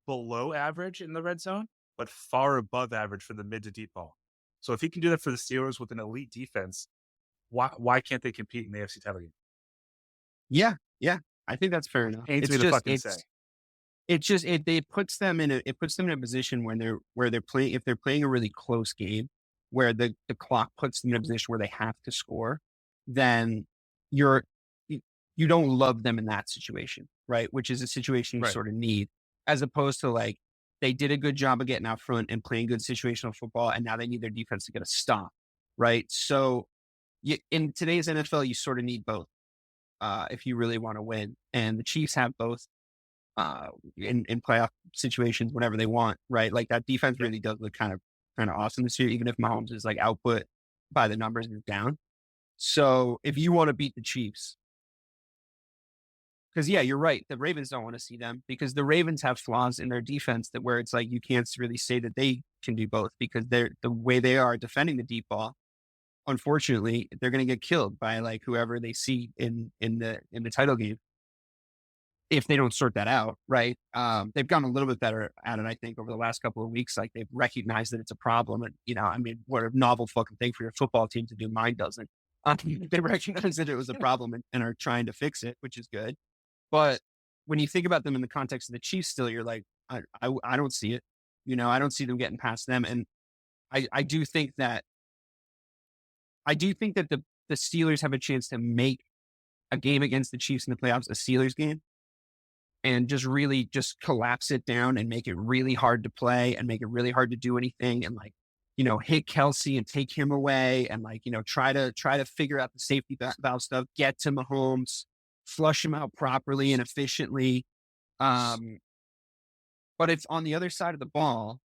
S6: below average in the red zone, but far above average for the mid to deep ball. So if he can do that for the Steelers with an elite defense, why can't they compete in the AFC title game?
S5: Yeah, I think that's fair enough.
S6: It
S5: puts them in a position where they're playing, if they're playing a really close game where the clock puts them in a position where they have to score, then you don't love them in that situation, right? Which is a situation you sort of need, as opposed to like they did a good job of getting out front and playing good situational football, and now they need their defense to get a stop, right? So in today's NFL, you sort of need both. If you really want to win, and the Chiefs have both in playoff situations whenever they want, right? Like that defense really does look kind of awesome this year, even if Mahomes is like output by the numbers is down. So if you want to beat the Chiefs, because you're right, the Ravens don't want to see them, because the Ravens have flaws in their defense that where it's like you can't really say that they can do both, because they're the way they are defending the deep ball. Unfortunately, they're going to get killed by like whoever they see in the title game if they don't sort that out, right? They've gotten a little bit better at it, I think, over the last couple of weeks. Like they've recognized that it's a problem, and what a novel fucking thing for your football team to do. Mine doesn't. They recognize that it was a problem and are trying to fix it, which is good. But when you think about them in the context of the Chiefs, still, you're like, I don't see it. I don't see them getting past them, and I do think that the Steelers have a chance to make a game against the Chiefs in the playoffs a Steelers game, and just really just collapse it down and make it really hard to play and make it really hard to do anything, and like, hit Kelsey and take him away, and like, try to figure out the safety valve stuff, get to Mahomes, flush him out properly and efficiently. But if on the other side of the ball,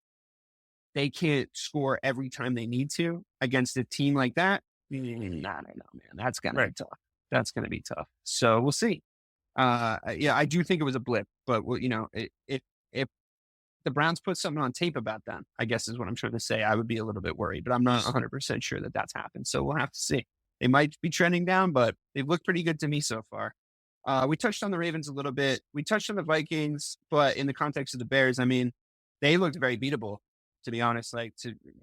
S5: they can't score every time they need to against a team like that, I don't know, man. That's going to be tough. That's going to be tough. So we'll see. I do think it was a blip, but if the Browns put something on tape about them, I guess is what I'm trying to say, I would be a little bit worried, but I'm not 100% sure that that's happened. So we'll have to see. They might be trending down, but they've looked pretty good to me so far. We touched on the Ravens a little bit. We touched on the Vikings, but in the context of the Bears, they looked very beatable, to be honest.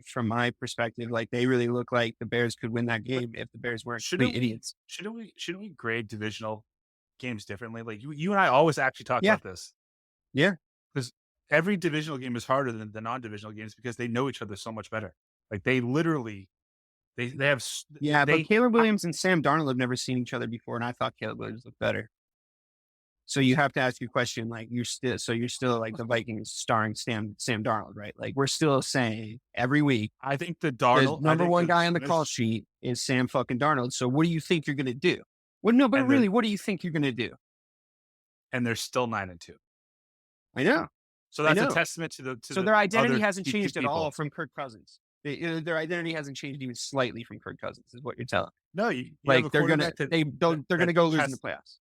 S5: From my perspective, like they really look like the Bears could win that game if the Bears weren't complete idiots.
S6: Shouldn't we grade divisional games differently? Like you and I always actually talk about this.
S5: Yeah.
S6: Because every divisional game is harder than the non-divisional games because they know each other so much better. Like they literally, they have.
S5: Yeah, but Caleb Williams and Sam Darnold have never seen each other before, and I thought Caleb Williams looked better. So you have to ask your question, like you're still like the Vikings starring Sam Darnold, right? Like we're still saying every week.
S6: I think the Darnold
S5: number one guy on the call sheet is Sam fucking Darnold. So what do you think you're going to do? Well, no, but really, what do you think you're going to do?
S6: And they're still 9-2.
S5: I know.
S6: So that's a testament to the.
S5: So their identity
S6: other
S5: hasn't
S6: key
S5: changed at all
S6: people.
S5: from Kirk Cousins. Their identity hasn't changed even slightly from Kirk Cousins, is what you're telling me.
S6: No, you have
S5: Like
S6: a
S5: they're gonna
S6: quarterback
S5: they're gonna go lose in the playoffs.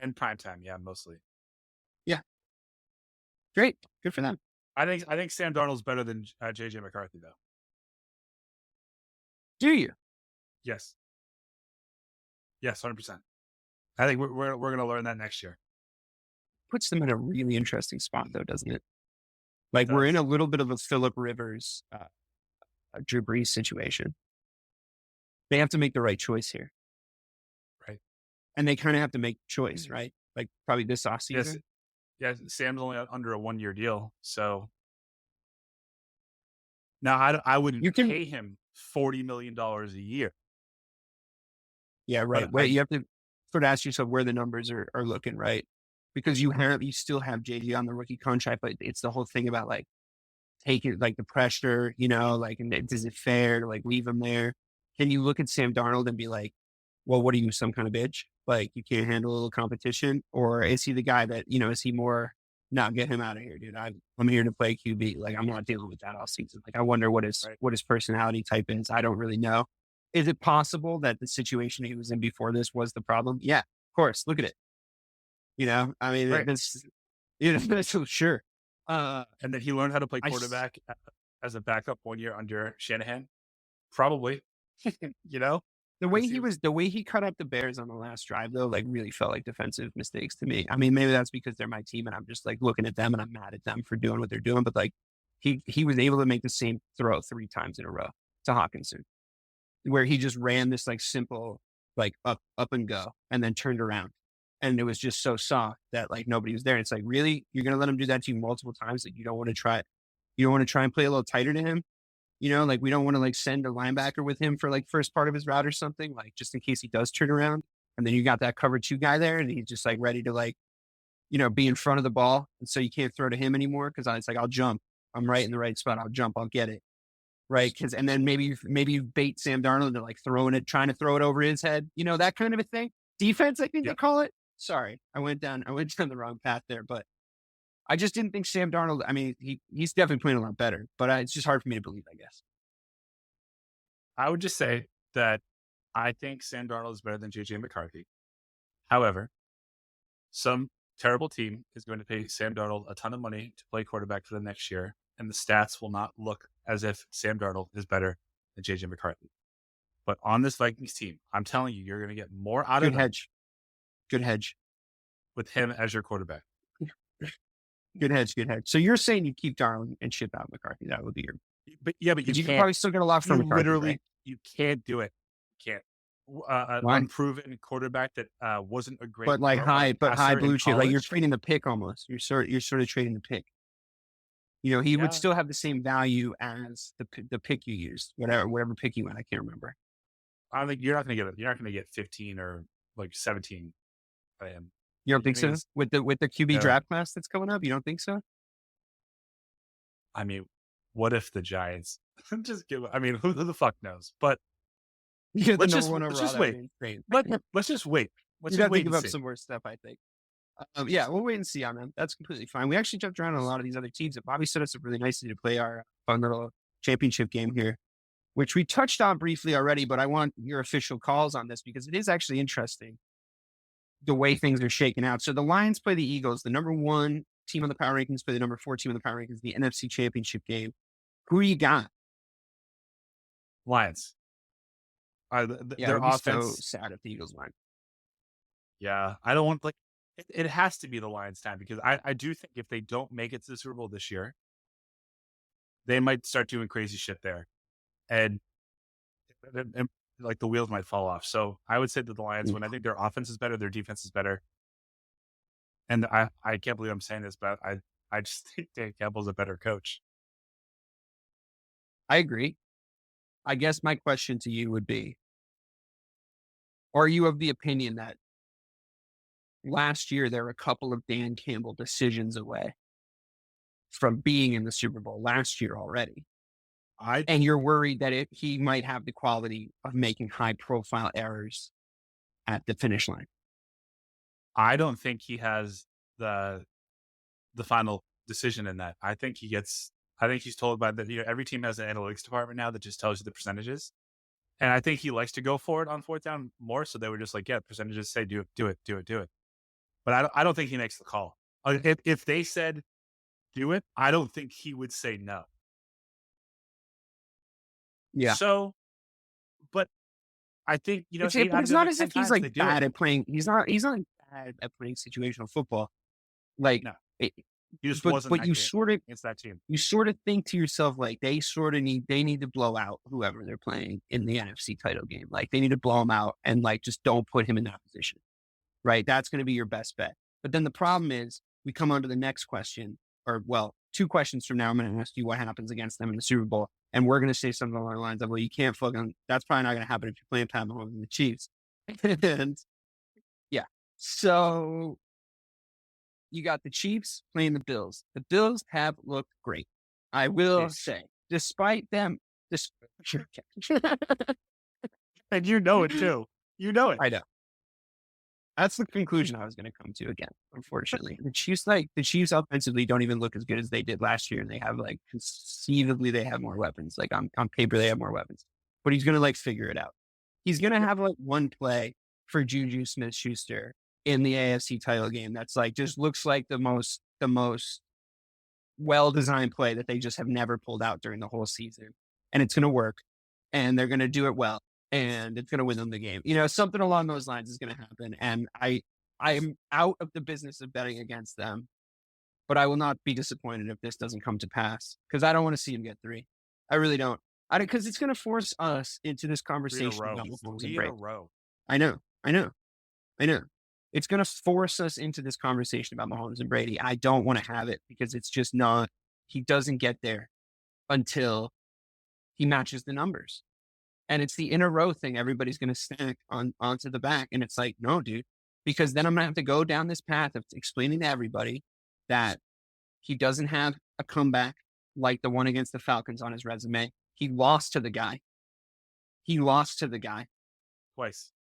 S6: In prime time, yeah, mostly.
S5: Yeah, great, good for them.
S6: I think Sam Darnold's better than JJ McCarthy, though.
S5: Do you?
S6: Yes, 100%. I think we're going to learn that next year.
S5: Puts them in a really interesting spot, though, doesn't it? Like we're in a little bit of a Phillip Rivers, Drew Brees situation. They have to make the right choice here,
S6: right?
S5: And they kind of have to make a choice, right? Like probably this offseason.
S6: Yes, Sam's only under a 1-year deal, so now I wouldn't pay him $40 million a year.
S5: Yeah, right. Wait, you have to sort of ask yourself where the numbers are looking, right? Because you still have JJ on the rookie contract, but it's the whole thing about like taking like the pressure, like, and is it fair to like leave him there? Can you look at Sam Darnold and be like, well, what are you, some kind of bitch? Like you can't handle a little competition? Or is he the guy that, is he more, no, get him out of here, dude. I'm here to play QB. Like I'm not dealing with that all season. Like I wonder what his personality type is. I don't really know. Is it possible that the situation he was in before this was the problem? Yeah, of course. Look at it. I mean, this, sure.
S6: And then he learned how to play quarterback as a backup 1 year under Shanahan. Probably,
S5: the way he cut up the Bears on the last drive though, like really felt like defensive mistakes to me. I mean, maybe that's because they're my team and I'm just like looking at them and I'm mad at them for doing what they're doing. But like he was able to make the same throw 3 times in a row to Hawkinson, where he just ran this like simple, like up and go and then turned around. And it was just so soft that like nobody was there. And it's like, really, you're going to let him do that to you multiple times? That you don't want to try it. You don't want to try and play a little tighter to him. Like we don't want to like send a linebacker with him for like first part of his route or something, like just in case he does turn around. And then you got that cover 2 guy there and he's just like ready to like, be in front of the ball. And so you can't throw to him anymore. Cause it's like, I'll jump. I'm right in the right spot. I'll jump. I'll get it. Right. And then maybe you bait Sam Darnold into like trying to throw it over his head, that kind of a thing. Defense, I think they call it. Sorry, I went down the wrong path there, but I just didn't think Sam Darnold, I mean, he's definitely playing a lot better, but it's just hard for me to believe, I guess.
S6: I would just say that I think Sam Darnold is better than JJ McCarthy. However, some terrible team is going to pay Sam Darnold a ton of money to play quarterback for the next year, and the stats will not look as if Sam Darnold is better than JJ McCarthy. But on this Vikings team, I'm telling you, you're going to get more out of them.
S5: Good hedge.
S6: With him as your quarterback.
S5: Good hedge. So you're saying you keep Darnold and ship out McCarthy. That would be your...
S6: But you
S5: can probably still get a lot from McCarthy.
S6: Literally,
S5: right?
S6: You can't do it. You can't. An unproven quarterback that wasn't a great...
S5: But like high blue chip. Like you're trading the pick almost. You're sort of trading the pick. He would still have the same value as the pick you used. Whatever pick you went. I can't remember.
S6: I think you're not going to get 15 or like 17.
S5: You don't think so? With the QB draft class that's coming up, you don't think so?
S6: I mean, what if the Giants just give? I mean, who the fuck knows? But let's just wait. Let's just wait.
S5: You got to give up some more stuff, I think. Yeah, we'll wait and see on them. That's completely fine. We actually jumped around on a lot of these other teams. And Bobby set us up really nicely to play our fun little championship game here, which we touched on briefly already. But I want your official calls on this because it is actually interesting the way things are shaking out. So the Lions play the Eagles. The number 1 team on the power rankings play the number 4 team on the power rankings, the NFC championship game. Who do you got?
S6: Lions. Their offense.
S5: So sad if the Eagles win.
S6: Yeah. I don't want it has to be the Lions time because I do think if they don't make it to the Super Bowl this year, they might start doing crazy shit there. And like the wheels might fall off. So I would say that the Lions win. I think their offense is better. Their defense is better. And I can't believe I'm saying this, but I just think Dan Campbell's a better coach.
S5: I agree. I guess my question to you would be, are you of the opinion that last year there were a couple of Dan Campbell decisions away from being in the Super Bowl last year already? And you're worried that he might have the quality of making high-profile errors at the finish line.
S6: I don't think he has the final decision in that. I think he's told by that. Every team has an analytics department now that just tells you the percentages. And I think he likes to go for it on fourth down more. So they were just like, yeah, percentages say do it. But I don't think he makes the call. If they said do it, I don't think he would say no.
S5: Yeah.
S6: So, but I think,
S5: But it's not as if he's like bad at playing. He's not bad at playing situational football. Like,
S6: no, he just wasn't.
S5: But
S6: it's that team.
S5: You sort of think to yourself, like, they need to blow out whoever they're playing in the NFC title game. Like, they need to blow him out and like just don't put him in that position. Right? That's going to be your best bet. But then the problem is, we come on to the next question, or well, 2 questions from now. I'm going to ask you what happens against them in the Super Bowl, and we're going to say something along the lines of, "Well, you can't fucking. That's probably not going to happen if you're playing Pat Mahomes and the Chiefs." And yeah, so you got the Chiefs playing the Bills. The Bills have looked great. I will say, despite them,
S6: and you know it too. You know it.
S5: I know. That's the conclusion I was going to come to again, unfortunately. The Chiefs offensively don't even look as good as they did last year. And they have like, conceivably, they have more weapons. Like on paper, they have more weapons. But he's going to like figure it out. He's going to have like one play for Juju Smith-Schuster in the AFC title game. That's like, just looks like the most well-designed play that they just have never pulled out during the whole season. And it's going to work. And they're going to do it well. And it's going to win them the game. Something along those lines is going to happen. And I am out of the business of betting against them, but I will not be disappointed if this doesn't come to pass, because I don't want to see him get 3. I really don't. Because it's going to force us into this conversation about Mahomes and Brady. I know. It's going to force us into this conversation about Mahomes and Brady. I don't want to have it, because it's just not, he doesn't get there until he matches the numbers. And it's the in a row thing everybody's going to stack onto the back. And it's like, no, dude, because then I'm going to have to go down this path of explaining to everybody that he doesn't have a comeback like the one against the Falcons on his resume. He lost to the guy.
S6: Twice.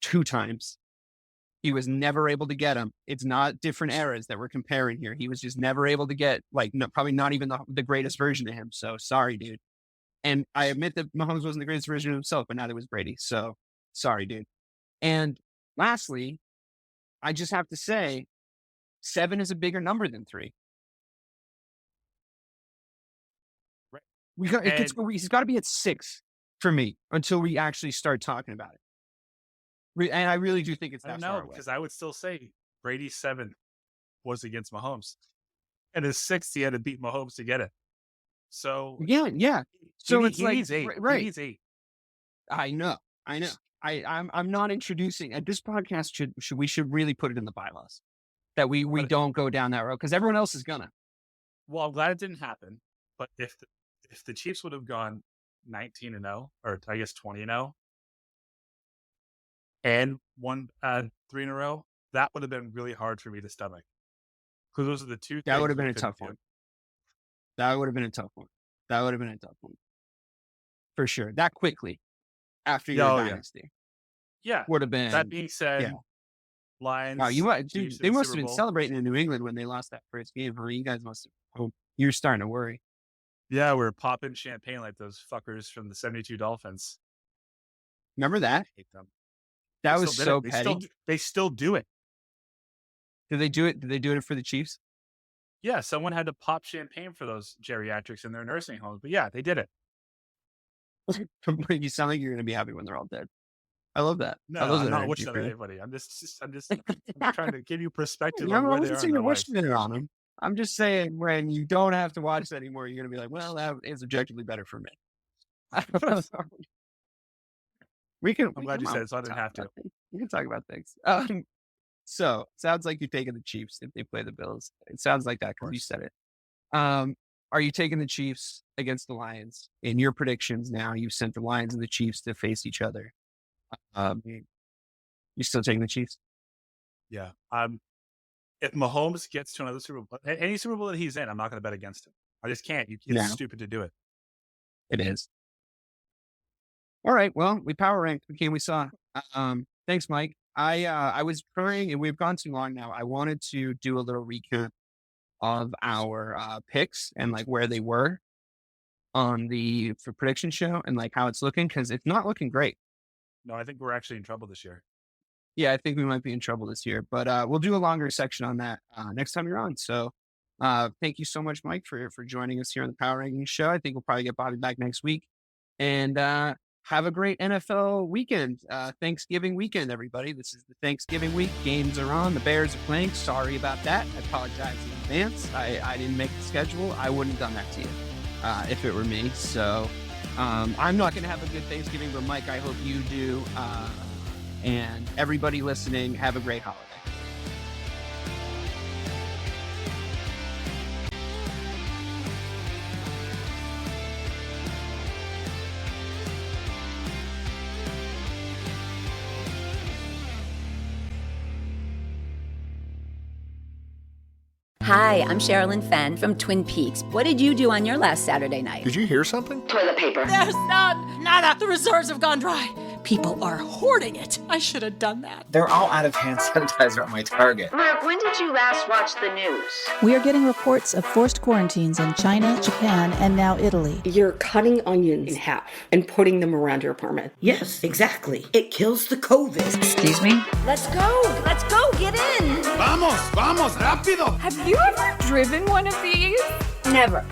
S5: 2 times. He was never able to get him. It's not different eras that we're comparing here. He was just never able to get, probably not even the greatest version of him. So sorry, dude. And I admit that Mahomes wasn't the greatest version of himself, but neither was Brady. So sorry, dude. And lastly, I just have to say, 7 is a bigger number than 3.
S6: Right.
S5: He's got to be at 6 for me until we actually start talking about it. And I really do think it's that far away.
S6: Because I would still say Brady's 7th was against Mahomes, and his 6th he had to beat Mahomes to get it. So
S5: yeah. So it's like,
S6: needs 8.
S5: Right?
S6: He needs 8.
S5: I know. I'm not introducing at this podcast. We should really put it in the bylaws that we don't go down that road, because everyone else is gonna.
S6: Well, I'm glad it didn't happen. But if the Chiefs would have gone 19-0, or I guess 20-0, and won 3 in a row, that would have been really hard for me to stomach. Because those are the 2 things.
S5: That would have been a tough one. That would have been a tough one. For sure. That quickly after your dynasty.
S6: Yeah.
S5: Would have been.
S6: That being said, Lions.
S5: Wow, they must have been celebrating in New England when they lost that first game, huh? You guys must have. You're starting to worry.
S6: Yeah, we're popping champagne like those fuckers from the 72 Dolphins.
S5: Remember that?
S6: I hate them.
S5: That was so petty.
S6: They still do it.
S5: Did they do it? Did they do it for the Chiefs?
S6: Yeah, someone had to pop champagne for those geriatrics in their nursing homes. But yeah, they did it.
S5: You sound like you're going to be happy when they're all dead. I love that.
S6: No, I'm not wishing that on anybody. I'm just I'm trying to give you perspective on where they are in their life.
S5: Wishing it on them. I'm just saying, when you don't have to watch that anymore, you're going to be like, well, that is objectively better for me.
S6: I'm glad you said it, so I didn't have to.
S5: We can talk about things. So sounds like you're taking the Chiefs if they play the Bills. It sounds like that because you said it. Are you taking the Chiefs against the Lions? In your predictions now, you've sent the Lions and the Chiefs to face each other. You still taking the Chiefs?
S6: Yeah. If Mahomes gets to another Super Bowl, any Super Bowl that he's in, I'm not going to bet against him. I just can't. It's stupid to do it.
S5: It is. All right. Well, we power ranked the game we saw. Thanks, Mike. I was praying, and we've gone too long now. I wanted to do a little recap of our picks and like where they were on for prediction show and like how it's looking, because it's not looking great.
S6: No, I think we're actually in trouble this year.
S5: Yeah, I think we might be in trouble this year, but we'll do a longer section on that next time you're on. So thank you so much, Mike, for joining us here on the Power Rankings Show. I think we'll probably get Bobby back next week. And have a great NFL weekend. Thanksgiving weekend, everybody. This is the Thanksgiving week. Games are on. The Bears are playing. Sorry about that. I apologize in advance. I didn't make the schedule. I wouldn't have done that to you if it were me. So I'm not going to have a good Thanksgiving, but Mike, I hope you do. And everybody listening, have a great holiday.
S1: Hi, I'm Sherilyn Fenn from Twin Peaks. What did you do on your last Saturday night?
S7: Did you hear something?
S8: Toilet paper.
S9: There's none. Nada. The reserves have gone dry. People are hoarding it. I should have done that.
S10: They're all out of hand sanitizer at my Target.
S8: Mark, when did you last watch the news?
S11: We are getting reports of forced quarantines in China, Japan, and now Italy.
S12: You're cutting onions in half and putting them around your apartment.
S13: Yes, exactly. It kills the COVID.
S14: Excuse me?
S1: Let's go. Let's go. Get in.
S7: Vamos, rápido.
S15: Have you ever driven one of these?
S1: Never.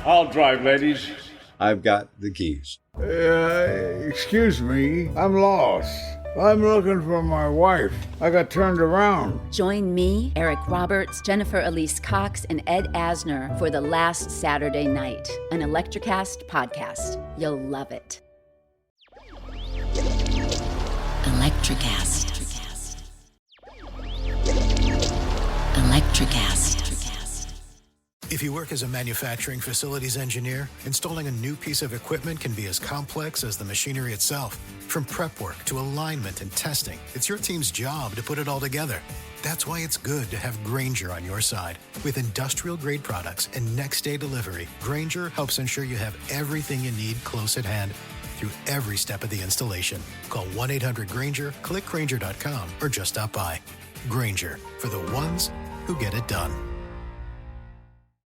S16: I'll drive, ladies.
S17: I've got the keys.
S18: Excuse me, I'm lost. I'm looking for my wife. I got turned around.
S1: Join me, Eric Roberts, Jennifer Elise Cox, and Ed Asner for The Last Saturday Night, an Electrocast podcast. You'll love it.
S2: Electrocast. Electrocast.
S19: If you work as a manufacturing facilities engineer, installing a new piece of equipment can be as complex as the machinery itself. From prep work to alignment and testing, it's your team's job to put it all together. That's why it's good to have Grainger on your side. With industrial-grade products and next-day delivery, Grainger helps ensure you have everything you need close at hand through every step of the installation. Call 1-800-GRAINGER, click Grainger.com, or just stop by. Grainger, for the ones who get it done.